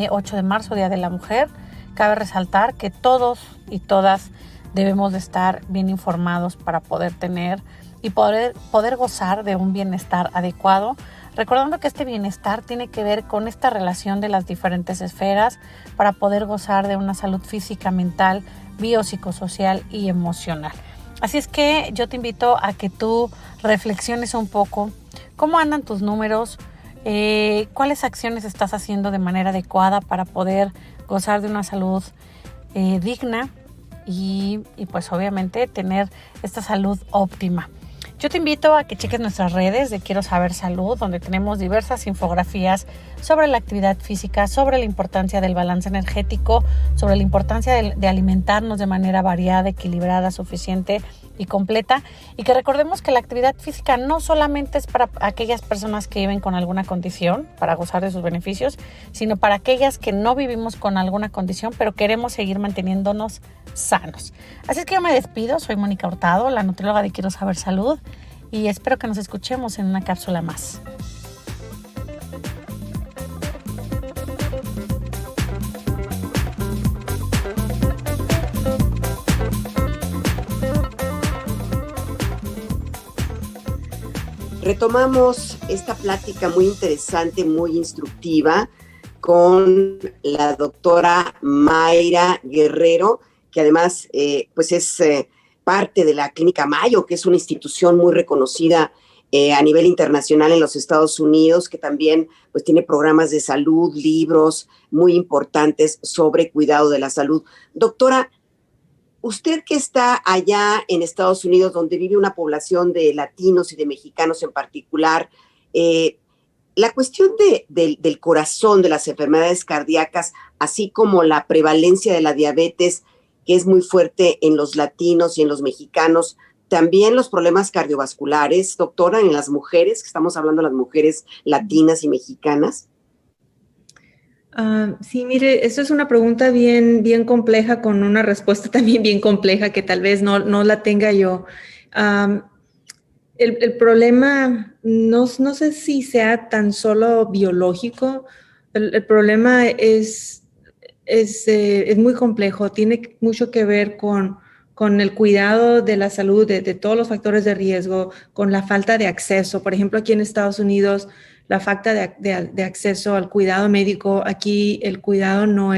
8 de marzo, Día de la Mujer, cabe resaltar que todos y todas debemos de estar bien informados para poder tener y poder gozar de un bienestar adecuado, recordando que este bienestar tiene que ver con esta relación de las diferentes esferas para poder gozar de una salud física, mental, biopsicosocial y emocional. Así es que yo te invito a que tú reflexiones un poco cómo andan tus números, cuáles acciones estás haciendo de manera adecuada para poder gozar de una salud digna y pues obviamente tener esta salud óptima. Yo te invito a que cheques nuestras redes de Quiero Saber Salud, donde tenemos diversas infografías sobre la actividad física, sobre la importancia del balance energético, sobre la importancia de alimentarnos de manera variada, equilibrada, suficiente y completa. Y que recordemos que la actividad física no solamente es para aquellas personas que viven con alguna condición, para gozar de sus beneficios, sino para aquellas que no vivimos con alguna condición, pero queremos seguir manteniéndonos sanos. Así es que yo me despido, soy Mónica Hurtado, la nutrióloga de Quiero Saber Salud, y espero que nos escuchemos en una cápsula más. Retomamos esta plática muy interesante, muy instructiva con la doctora Mayra Guerrero, que además pues es parte de la Clínica Mayo, que es una institución muy reconocida a nivel internacional en los Estados Unidos, que también pues tiene programas de salud, libros muy importantes sobre cuidado de la salud. Doctora, usted que está allá en Estados Unidos, donde vive una población de latinos y de mexicanos en particular, la cuestión del corazón, de las enfermedades cardíacas, así como la prevalencia de la diabetes, que es muy fuerte en los latinos y en los mexicanos. También los problemas cardiovasculares, doctora, en las mujeres, que estamos hablando de las mujeres latinas y mexicanas. Sí, mire, eso es una pregunta bien, bien compleja con una respuesta también bien compleja que tal vez no la tenga yo. El problema no sé si sea tan solo biológico. El problema es muy complejo. Tiene mucho que ver con el cuidado de la salud, de todos los factores de riesgo, con la falta de acceso. Por ejemplo, aquí en Estados Unidos, la falta de acceso al cuidado médico, aquí el cuidado no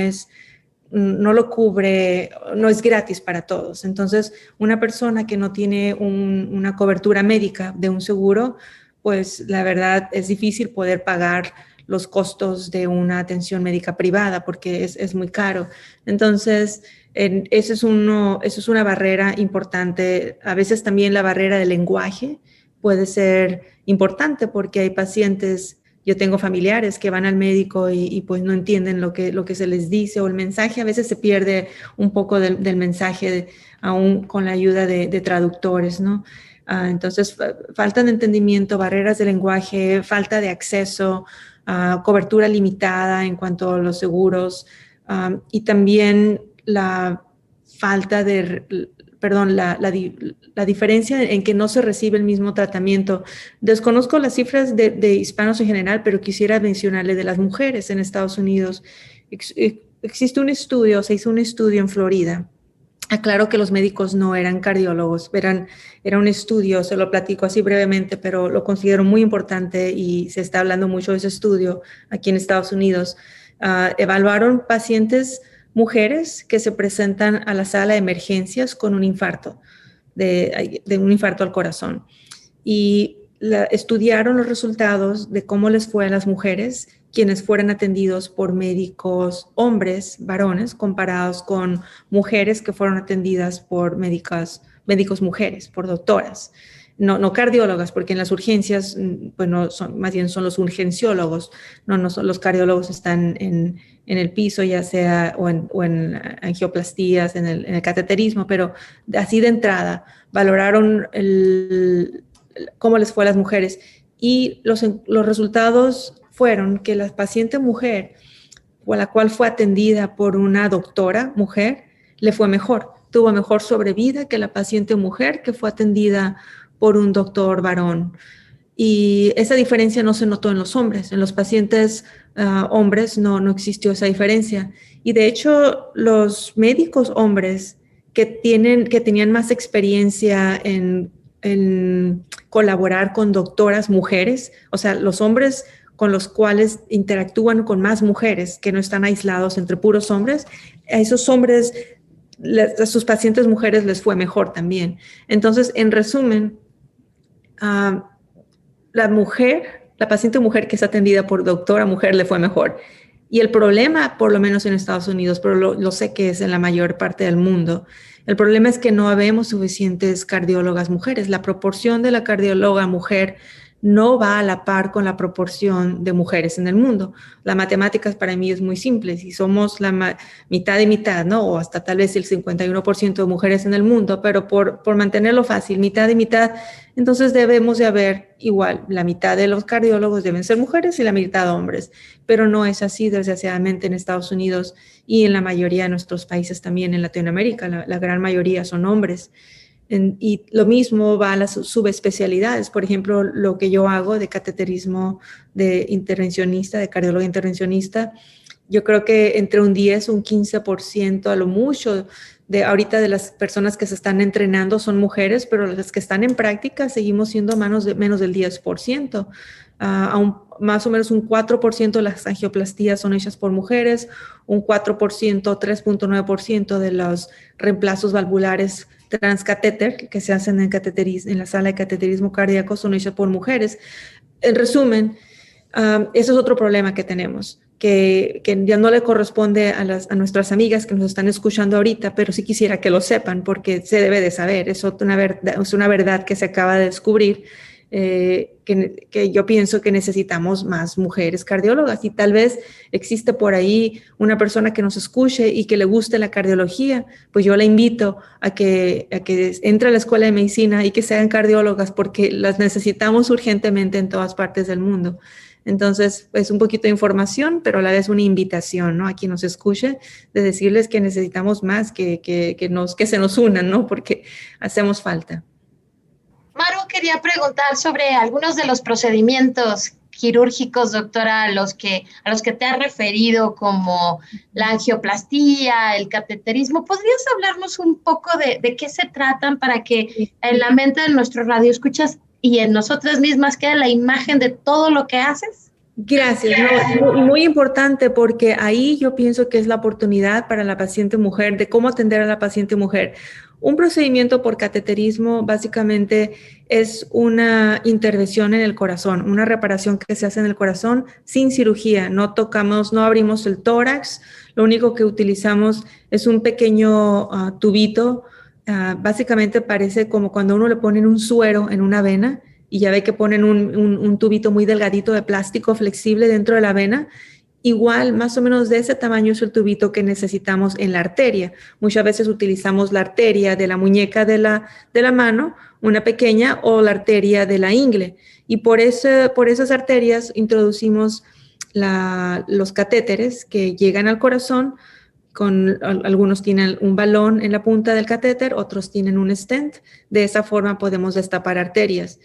lo cubre, no es gratis para todos. Entonces, una persona que no tiene una cobertura médica de un seguro, pues la verdad es difícil poder pagar los costos de una atención médica privada porque es muy caro. Entonces, eso es una barrera importante. A veces también la barrera del lenguaje puede ser importante porque hay pacientes. Yo tengo familiares que van al médico y pues no entienden lo que se les dice, o el mensaje a veces se pierde un poco del mensaje aún con la ayuda de traductores, ¿no? Entonces, falta de entendimiento, barreras de lenguaje, falta de acceso, cobertura limitada en cuanto a los seguros, y también la falta la diferencia en que no se recibe el mismo tratamiento. Desconozco las cifras de hispanos en general, pero quisiera mencionarle de las mujeres en Estados Unidos. Existe un estudio, se hizo un estudio en Florida. Aclaro que los médicos no eran cardiólogos, era un estudio, se lo platico así brevemente, pero lo considero muy importante y se está hablando mucho de ese estudio aquí en Estados Unidos. Evaluaron pacientes mujeres que se presentan a la sala de emergencias con un infarto, de un infarto al corazón. Y estudiaron los resultados de cómo les fue a las mujeres quienes fueran atendidos por médicos hombres, varones, comparados con mujeres que fueron atendidas por médicos mujeres, por doctoras. No cardiólogas, porque en las urgencias, pues no son, más bien son los urgenciólogos, no son, los cardiólogos están en el piso, ya sea o en angioplastías, en el cateterismo, pero así de entrada valoraron cómo les fue a las mujeres y los resultados fueron que la paciente mujer, o la cual fue atendida por una doctora mujer, le fue mejor, tuvo mejor sobrevida que la paciente mujer que fue atendida por un doctor varón. Y esa diferencia no se notó en los hombres. En los pacientes hombres no existió esa diferencia. Y de hecho, los médicos hombres que tenían más experiencia en colaborar con doctoras mujeres, o sea, los hombres con los cuales interactúan con más mujeres que no están aislados entre puros hombres, a esos hombres, a sus pacientes mujeres les fue mejor también. Entonces, en resumen, la paciente mujer que es atendida por doctora mujer le fue mejor. Y el problema, por lo menos en Estados Unidos, pero lo sé que es en la mayor parte del mundo, el problema es que no habemos suficientes cardiólogas mujeres. La proporción de la cardióloga mujer no va a la par con la proporción de mujeres en el mundo. La matemáticas para mí es muy simple. Si somos la mitad y mitad, ¿no? O hasta tal vez el 51% de mujeres en el mundo, pero por mantenerlo fácil, mitad y mitad, entonces debemos de haber igual, la mitad de los cardiólogos deben ser mujeres y la mitad hombres. Pero no es así, desgraciadamente, en Estados Unidos y en la mayoría de nuestros países también en Latinoamérica. La gran mayoría son hombres. Y lo mismo va a las subespecialidades. Por ejemplo, lo que yo hago de cateterismo de intervencionista, de cardiólogo intervencionista, yo creo que entre un 10 o un 15% a lo mucho ahorita de las personas que se están entrenando son mujeres, pero las que están en práctica seguimos siendo menos del 10%. Más o menos un 4% de las angioplastías son hechas por mujeres, un 4%, 3.9% de los reemplazos valvulares transcatéter que se hacen en la sala de cateterismo cardíaco son hechas por mujeres. En resumen, ese es otro problema que tenemos, que ya no le corresponde a nuestras amigas que nos están escuchando ahorita, pero sí quisiera que lo sepan porque se debe de saber, es una verdad que se acaba de descubrir. que yo pienso que necesitamos más mujeres cardiólogas, y tal vez existe por ahí una persona que nos escuche y que le guste la cardiología, pues yo la invito a que entre a la escuela de medicina y que sean cardiólogas, porque las necesitamos urgentemente en todas partes del mundo. Entonces, es un poquito de información, pero a la vez una invitación, ¿no? A quien nos escuche, de decirles que necesitamos más, que se nos unan, ¿no? Porque hacemos falta. Maru, quería preguntar sobre algunos de los procedimientos quirúrgicos, doctora, a los que te has referido, como la angioplastía, el cateterismo. ¿Podrías hablarnos un poco de qué se tratan para que en la mente de nuestros radioescuchas y en nosotras mismas quede la imagen de todo lo que haces? Gracias, no, muy importante, porque ahí yo pienso que es la oportunidad para la paciente mujer de cómo atender a la paciente mujer. Un procedimiento por cateterismo básicamente es una intervención en el corazón, una reparación que se hace en el corazón sin cirugía. No abrimos el tórax, lo único que utilizamos es un pequeño tubito. Básicamente parece como cuando uno le ponen un suero en una vena, y ya ve que ponen un tubito muy delgadito de plástico flexible dentro de la vena. Igual, más o menos de ese tamaño es el tubito que necesitamos en la arteria. Muchas veces utilizamos la arteria de la muñeca de la mano, una pequeña, o la arteria de la ingle. Y por esas arterias introducimos los catéteres que llegan al corazón. Algunos tienen un balón en la punta del catéter, otros tienen un stent. De esa forma podemos destapar arterias.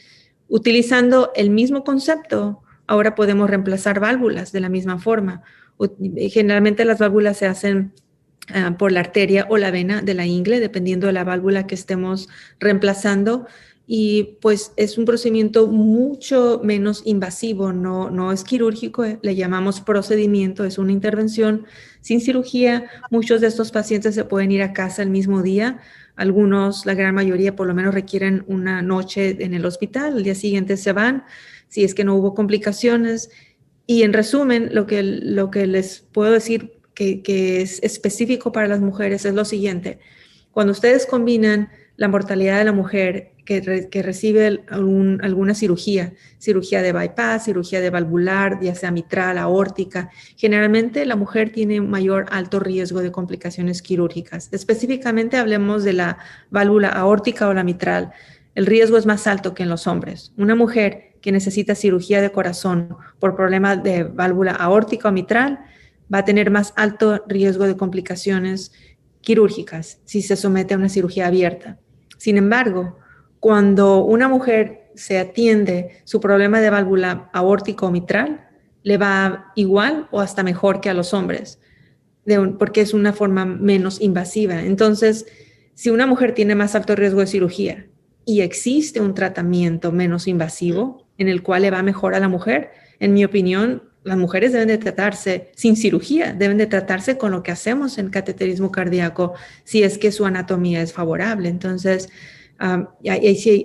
Utilizando el mismo concepto, ahora podemos reemplazar válvulas de la misma forma. Generalmente las válvulas se hacen por la arteria o la vena de la ingle, dependiendo de la válvula que estemos reemplazando. Y pues es un procedimiento mucho menos invasivo, no es quirúrgico, le llamamos procedimiento, es una intervención sin cirugía. Muchos de estos pacientes se pueden ir a casa el mismo día. Algunos, la gran mayoría, por lo menos requieren una noche en el hospital, al día siguiente se van, si es que no hubo complicaciones. Y en resumen, lo que les puedo decir que es específico para las mujeres es lo siguiente. Cuando ustedes combinan la mortalidad de la mujer que recibe alguna cirugía de bypass, cirugía de valvular, ya sea mitral, aórtica, generalmente la mujer tiene mayor alto riesgo de complicaciones quirúrgicas. Específicamente hablemos de la válvula aórtica o la mitral. El riesgo es más alto que en los hombres. Una mujer que necesita cirugía de corazón por problemas de válvula aórtica o mitral va a tener más alto riesgo de complicaciones quirúrgicas si se somete a una cirugía abierta. Sin embargo, cuando una mujer se atiende su problema de válvula aórtica o mitral, le va igual o hasta mejor que a los hombres, porque es una forma menos invasiva. Entonces, si una mujer tiene más alto riesgo de cirugía y existe un tratamiento menos invasivo en el cual le va mejor a la mujer, en mi opinión, las mujeres deben de tratarse sin cirugía, deben de tratarse con lo que hacemos en cateterismo cardíaco, si es que su anatomía es favorable. Entonces, ahí sí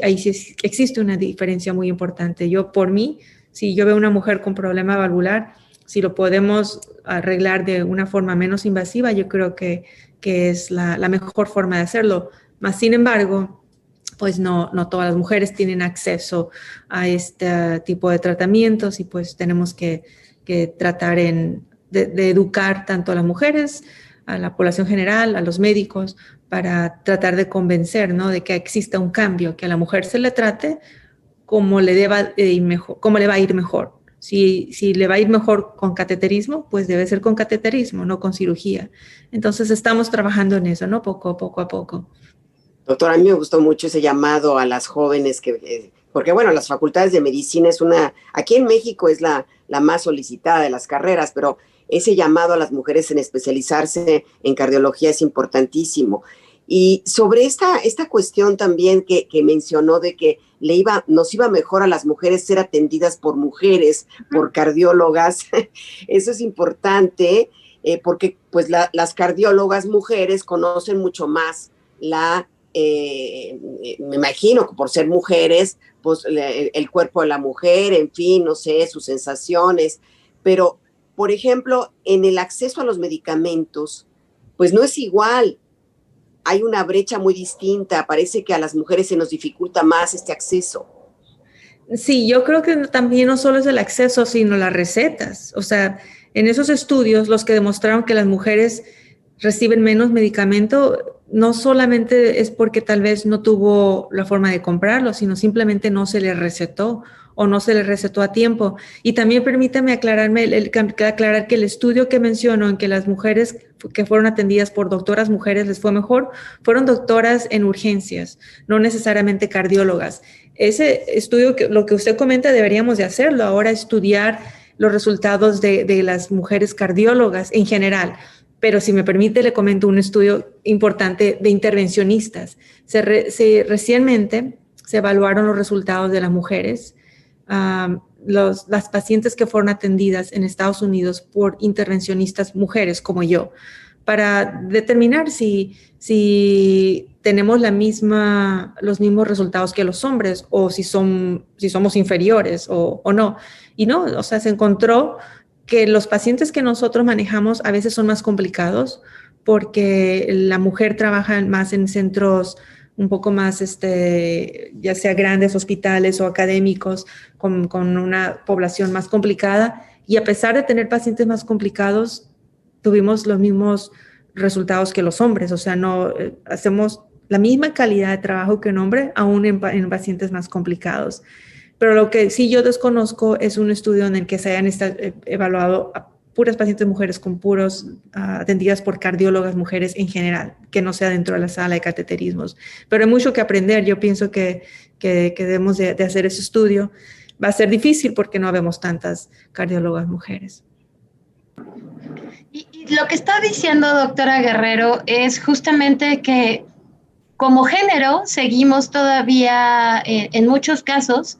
existe una diferencia muy importante. Por mí, si yo veo una mujer con problema valvular, si lo podemos arreglar de una forma menos invasiva, yo creo que es la mejor forma de hacerlo. Mas, sin embargo, pues no todas las mujeres tienen acceso a este tipo de tratamientos, y pues tenemos que tratar de educar tanto a las mujeres, a la población general, a los médicos, para tratar de convencer, ¿no?, de que exista un cambio, que a la mujer se le trate como le va a ir mejor. Si le va a ir mejor con cateterismo, pues debe ser con cateterismo, no con cirugía. Entonces estamos trabajando en eso, ¿no?, poco a poco. Doctora, a mí me gustó mucho ese llamado a las jóvenes, porque bueno, las facultades de medicina aquí en México es la más solicitada de las carreras, pero ese llamado a las mujeres en especializarse en cardiología es importantísimo. Y sobre esta cuestión también que mencionó de que nos iba mejor a las mujeres ser atendidas por mujeres, por cardiólogas, eso es importante, porque pues las cardiólogas mujeres conocen mucho más me imagino que por ser mujeres, pues el cuerpo de la mujer, en fin, no sé, sus sensaciones, pero, por ejemplo, en el acceso a los medicamentos, pues no es igual, hay una brecha muy distinta, parece que a las mujeres se nos dificulta más este acceso. Sí, yo creo que también no solo es el acceso, sino las recetas. O sea, en esos estudios, los que demostraron que las mujeres reciben menos medicamento, no solamente es porque tal vez no tuvo la forma de comprarlo, sino simplemente no se les recetó o no se les recetó a tiempo. Y también permítame aclarar que el estudio que menciono en que las mujeres que fueron atendidas por doctoras mujeres les fue mejor, fueron doctoras en urgencias, no necesariamente cardiólogas. Ese estudio, lo que usted comenta, deberíamos de hacerlo, ahora estudiar los resultados de las mujeres cardiólogas en general. Pero si me permite, le comento un estudio importante de intervencionistas. Recientemente se evaluaron los resultados de las mujeres, las pacientes que fueron atendidas en Estados Unidos por intervencionistas mujeres como yo, para determinar si tenemos los mismos resultados que los hombres o si somos inferiores o no. Y no, o sea, se encontró que los pacientes que nosotros manejamos a veces son más complicados porque la mujer trabaja más en centros un poco más, ya sea grandes hospitales o académicos con una población más complicada. Y a pesar de tener pacientes más complicados, tuvimos los mismos resultados que los hombres. O sea, no hacemos la misma calidad de trabajo que un hombre, aún en pacientes más complicados. Pero lo que sí yo desconozco es un estudio en el que se hayan evaluado a puras pacientes mujeres con atendidas por cardiólogas mujeres en general, que no sea dentro de la sala de cateterismos. Pero hay mucho que aprender. Yo pienso que debemos de hacer ese estudio. Va a ser difícil porque no vemos tantas cardiólogas mujeres. Y lo que está diciendo, doctora Guerrero, es justamente que como género seguimos todavía en muchos casos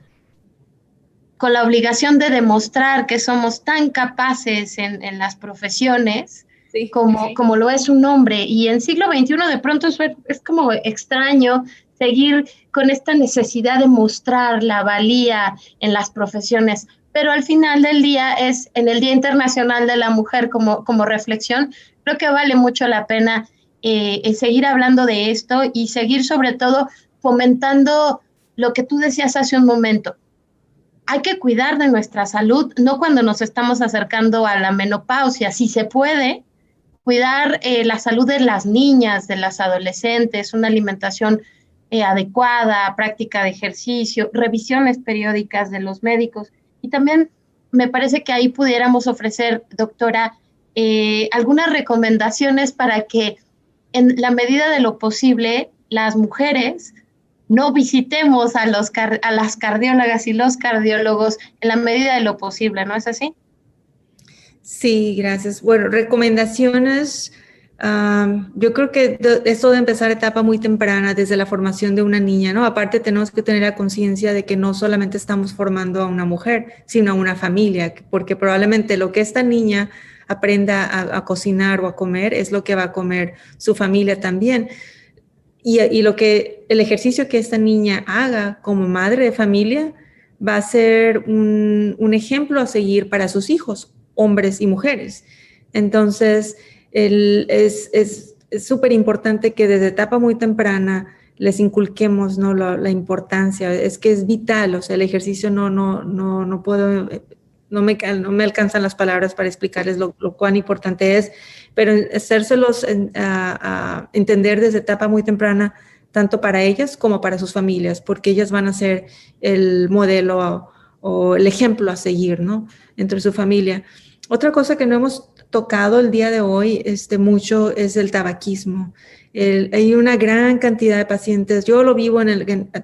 con la obligación de demostrar que somos tan capaces en las profesiones sí, como lo es un hombre. Y en siglo XXI de pronto es como extraño seguir con esta necesidad de mostrar la valía en las profesiones. Pero al final del día es en el Día Internacional de la Mujer como reflexión. Creo que vale mucho la pena seguir hablando de esto y seguir sobre todo fomentando lo que tú decías hace un momento. Hay que cuidar de nuestra salud, no cuando nos estamos acercando a la menopausia, si se puede, cuidar la salud de las niñas, de las adolescentes, una alimentación adecuada, práctica de ejercicio, revisiones periódicas de los médicos. Y también me parece que ahí pudiéramos ofrecer, doctora, algunas recomendaciones para que en la medida de lo posible las mujeres no visitemos a las cardiólogas y los cardiólogos en la medida de lo posible, ¿no es así? Sí, gracias. Bueno, recomendaciones, yo creo que esto de empezar etapa muy temprana, desde la formación de una niña, ¿no? Aparte tenemos que tener la conciencia de que no solamente estamos formando a una mujer, sino a una familia, porque probablemente lo que esta niña aprenda a cocinar o a comer es lo que va a comer su familia también. Y el ejercicio que esta niña haga como madre de familia va a ser un ejemplo a seguir para sus hijos, hombres y mujeres. Entonces, es súper importante que desde etapa muy temprana les inculquemos, ¿no? la importancia. Es que es vital, o sea, el ejercicio no puedo... No me alcanzan las palabras para explicarles lo cuán importante es, pero hacérselos a entender desde etapa muy temprana, tanto para ellas como para sus familias, porque ellas van a ser el modelo o el ejemplo a seguir, ¿no? Entre su familia. Otra cosa que no hemos tocado el día de hoy mucho es el tabaquismo. Hay una gran cantidad de pacientes, yo lo vivo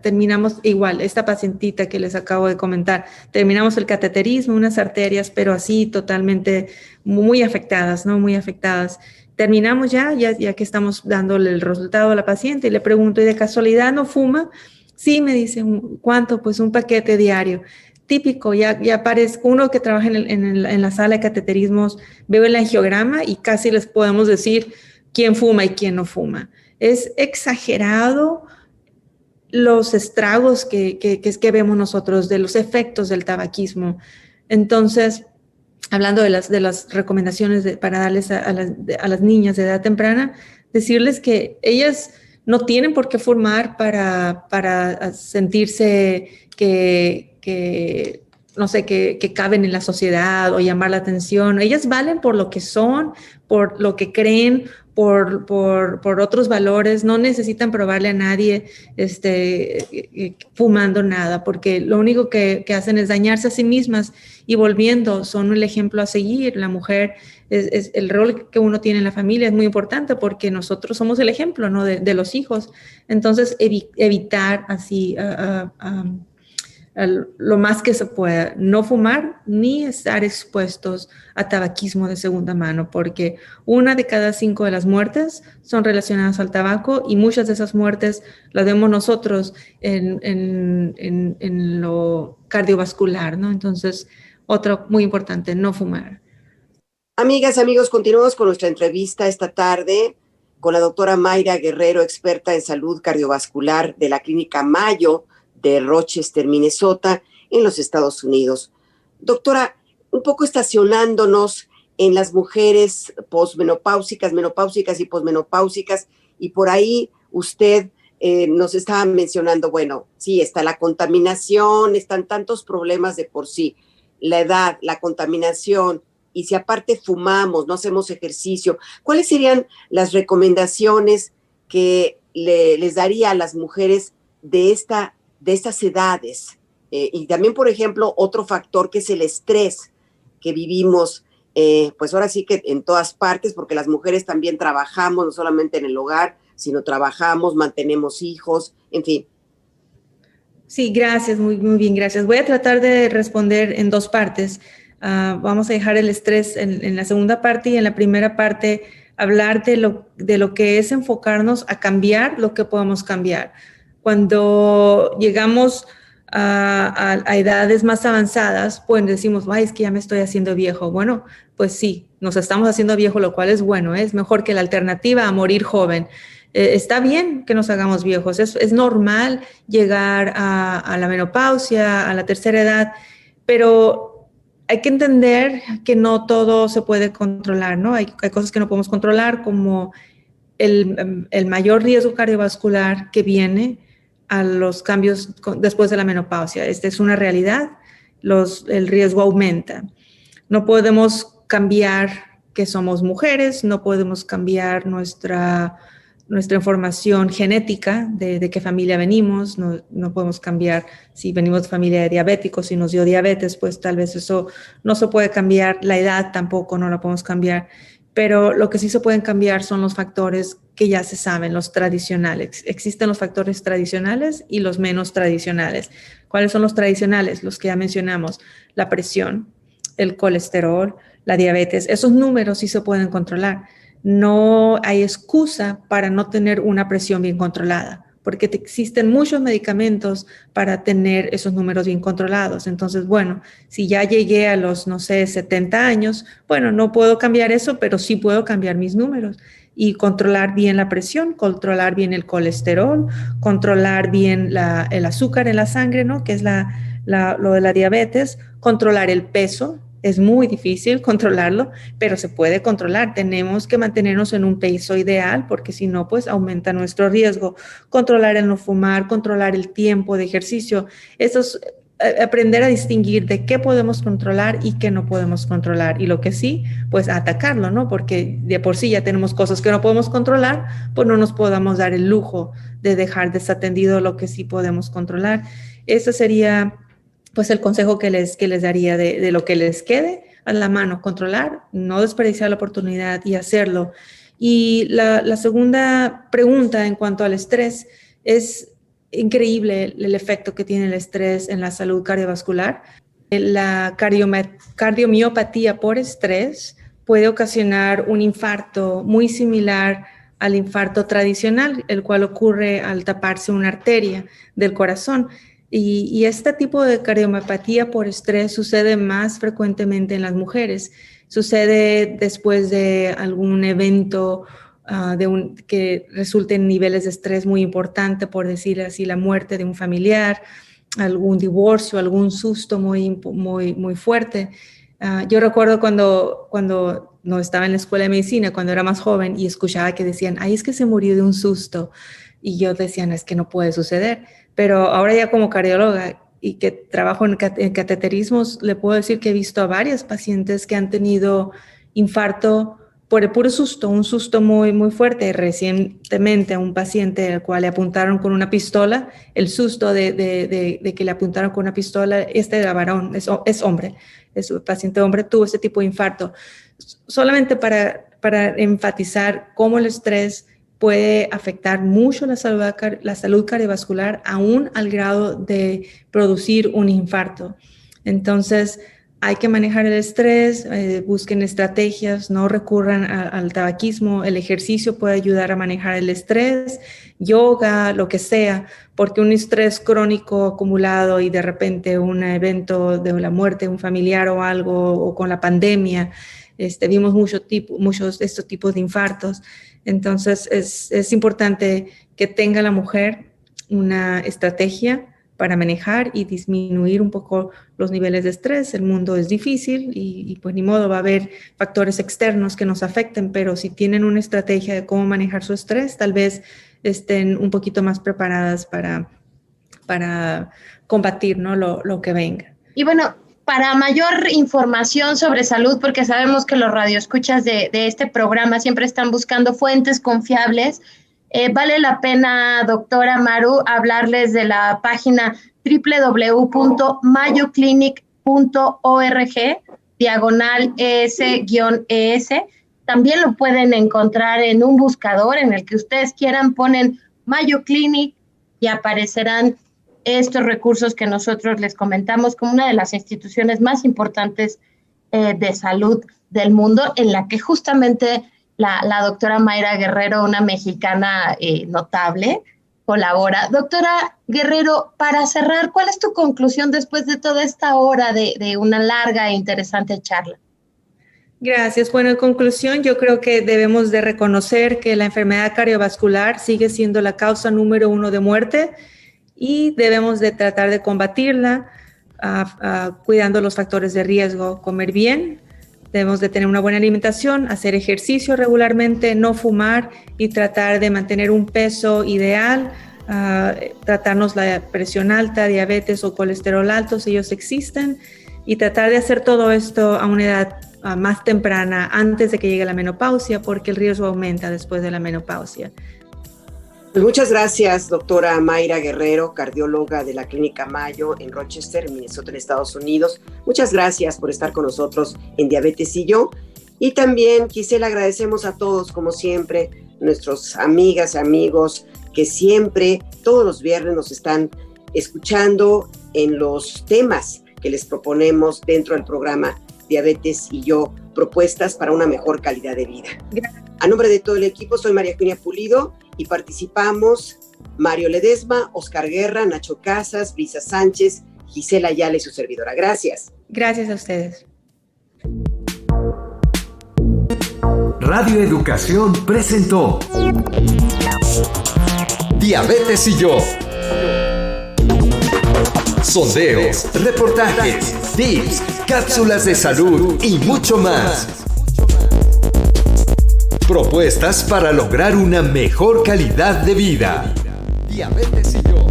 terminamos igual, esta pacientita que les acabo de comentar, terminamos el cateterismo, unas arterias, pero así totalmente muy afectadas, ¿no? Muy afectadas. Terminamos ya que estamos dándole el resultado a la paciente y le pregunto, ¿y de casualidad no fuma? Sí, me dice, ¿cuánto? Pues un paquete diario. Típico, ya parezco uno que trabaja en la sala de cateterismos, veo el angiograma y casi les podemos decir quién fuma y quién no fuma. Es exagerado los estragos que vemos nosotros de los efectos del tabaquismo. Entonces, hablando de las recomendaciones para darles a las niñas de edad temprana, decirles que ellas no tienen por qué fumar para sentirse que no sé, que caben en la sociedad o llamar la atención. Ellas valen por lo que son, por lo que creen, por otros valores. No necesitan probarle a nadie fumando nada, porque lo único que hacen es dañarse a sí mismas y volviendo, son el ejemplo a seguir. La mujer, es el rol que uno tiene en la familia es muy importante porque nosotros somos el ejemplo, ¿no? de los hijos. Entonces, evitar así lo más que se pueda, no fumar ni estar expuestos a tabaquismo de segunda mano, porque 1 de cada 5 de las muertes son relacionadas al tabaco y muchas de esas muertes las vemos nosotros en lo cardiovascular, ¿no? Entonces, otro muy importante, no fumar. Amigas, amigos, continuamos con nuestra entrevista esta tarde con la doctora Mayra Guerrero, experta en salud cardiovascular de la Clínica Mayo de Rochester, Minnesota, en los Estados Unidos. Doctora, un poco estacionándonos en las mujeres posmenopáusicas, menopáusicas y posmenopáusicas, y por ahí usted nos estaba mencionando, bueno, sí, está la contaminación, están tantos problemas de por sí, la edad, la contaminación, y si aparte fumamos, no hacemos ejercicio, ¿cuáles serían las recomendaciones que les daría a las mujeres de estas edades? Y también, por ejemplo, otro factor que es el estrés que vivimos, pues ahora sí que en todas partes, porque las mujeres también trabajamos, no solamente en el hogar, sino trabajamos, mantenemos hijos, en fin. Sí, gracias, muy, muy bien, gracias. Voy a tratar de responder en 2 partes. Vamos a dejar el estrés en la segunda parte y en la primera parte hablar de lo que es enfocarnos a cambiar lo que podemos cambiar. Cuando llegamos a edades más avanzadas, pues decimos, ay, es que ya me estoy haciendo viejo. Bueno, pues sí, nos estamos haciendo viejo, lo cual es bueno, es mejor que la alternativa a morir joven. Está bien que nos hagamos viejos, es normal llegar a la menopausia, a la tercera edad, pero hay que entender que no todo se puede controlar, ¿no? Hay cosas que no podemos controlar, como el mayor riesgo cardiovascular que viene a los cambios después de la menopausia. Esta es una realidad, el riesgo aumenta. No podemos cambiar que somos mujeres, no podemos cambiar nuestra información genética de qué familia venimos, no podemos cambiar si venimos de familia de diabéticos, si nos dio diabetes, pues tal vez eso no se puede cambiar, la edad tampoco no la podemos cambiar, pero lo que sí se pueden cambiar son los factores que ya se saben, los tradicionales. Existen los factores tradicionales y los menos tradicionales. ¿Cuáles son los tradicionales? Los que ya mencionamos, la presión, el colesterol, la diabetes, esos números sí se pueden controlar. No hay excusa para no tener una presión bien controlada, porque existen muchos medicamentos para tener esos números bien controlados. Entonces, bueno, si ya llegué a los, 70 años, bueno, no puedo cambiar eso, pero sí puedo cambiar mis números y controlar bien la presión, controlar bien el colesterol, controlar bien el azúcar en la sangre, ¿no? Que es lo de la diabetes, controlar el peso. Es muy difícil controlarlo, pero se puede controlar. Tenemos que mantenernos en un peso ideal porque si no, pues aumenta nuestro riesgo. Controlar el no fumar, controlar el tiempo de ejercicio. Eso es aprender a distinguir de qué podemos controlar y qué no podemos controlar. Y lo que sí, pues atacarlo, ¿no? Porque de por sí ya tenemos cosas que no podemos controlar, pues no nos podamos dar el lujo de dejar desatendido lo que sí podemos controlar. Ese sería pues el consejo que les daría de lo que les quede a la mano, controlar, no desperdiciar la oportunidad y hacerlo. Y la segunda pregunta en cuanto al estrés, es increíble el efecto que tiene el estrés en la salud cardiovascular. La cardiomiopatía por estrés puede ocasionar un infarto muy similar al infarto tradicional, el cual ocurre al taparse una arteria del corazón. Y este tipo de cardiomiopatía por estrés sucede más frecuentemente en las mujeres. Sucede después de algún evento que resulte en niveles de estrés muy importante, por decir así, la muerte de un familiar, algún divorcio, algún susto muy fuerte. Yo recuerdo cuando no estaba en la escuela de medicina, cuando era más joven, y escuchaba que decían, ay, es que se murió de un susto. Y yo decía, no, es que no puede suceder. Pero ahora ya como cardióloga y que trabajo en cateterismos, le puedo decir que he visto a varias pacientes que han tenido infarto por el puro susto, un susto muy, muy fuerte. Recientemente a un paciente al cual le apuntaron con una pistola, el susto de que le apuntaron con una pistola, era varón, es hombre, es un paciente hombre, tuvo este tipo de infarto. Solamente para enfatizar cómo el estrés puede afectar mucho la salud cardiovascular, aún al grado de producir un infarto. Entonces, hay que manejar el estrés, busquen estrategias, no recurran al tabaquismo, el ejercicio puede ayudar a manejar el estrés, yoga, lo que sea, porque un estrés crónico acumulado y de repente un evento de la muerte de un familiar o algo, o con la pandemia, vimos muchos de estos tipos de infartos. Entonces es importante que tenga la mujer una estrategia para manejar y disminuir un poco los niveles de estrés. El mundo es difícil y pues ni modo, va a haber factores externos que nos afecten, pero si tienen una estrategia de cómo manejar su estrés, tal vez estén un poquito más preparadas para combatir, ¿no? lo que venga. Y bueno, para mayor información sobre salud, porque sabemos que los radioescuchas de este programa siempre están buscando fuentes confiables, vale la pena, doctora Maru, hablarles de la página www.mayoclinic.org/ES-ES. También lo pueden encontrar en un buscador en el que ustedes quieran, ponen Mayo Clinic y aparecerán estos recursos que nosotros les comentamos como una de las instituciones más importantes de salud del mundo, en la que justamente la doctora Mayra Guerrero, una mexicana notable, colabora. Doctora Guerrero, para cerrar, ¿cuál es tu conclusión después de toda esta hora de una larga e interesante charla? Gracias. Bueno, en conclusión, yo creo que debemos de reconocer que la enfermedad cardiovascular sigue siendo la causa número 1 de muerte y debemos de tratar de combatirla cuidando los factores de riesgo, comer bien, debemos de tener una buena alimentación, hacer ejercicio regularmente, no fumar y tratar de mantener un peso ideal, tratarnos la presión alta, diabetes o colesterol alto si ellos existen, y tratar de hacer todo esto a una edad más temprana, antes de que llegue la menopausia, porque el riesgo aumenta después de la menopausia. Pues muchas gracias, doctora Mayra Guerrero, cardióloga de la Clínica Mayo en Rochester, Minnesota, en Estados Unidos. Muchas gracias por estar con nosotros en Diabetes y Yo. Y también, Gisela, agradecemos a todos, como siempre, nuestros amigas y amigos que siempre, todos los viernes, nos están escuchando en los temas que les proponemos dentro del programa Diabetes y Yo, propuestas para una mejor calidad de vida. A nombre de todo el equipo, soy María Eugenia Pulido y participamos Mario Ledesma, Oscar Guerra, Nacho Casas, Brisa Sánchez, Gisela Ayala y su servidora. Gracias. Gracias a ustedes. Radio Educación presentó Diabetes y Yo. Sondeos, reportajes, tips, cápsulas de salud y mucho más. Propuestas para lograr una mejor calidad de vida. Diabetes y Yo.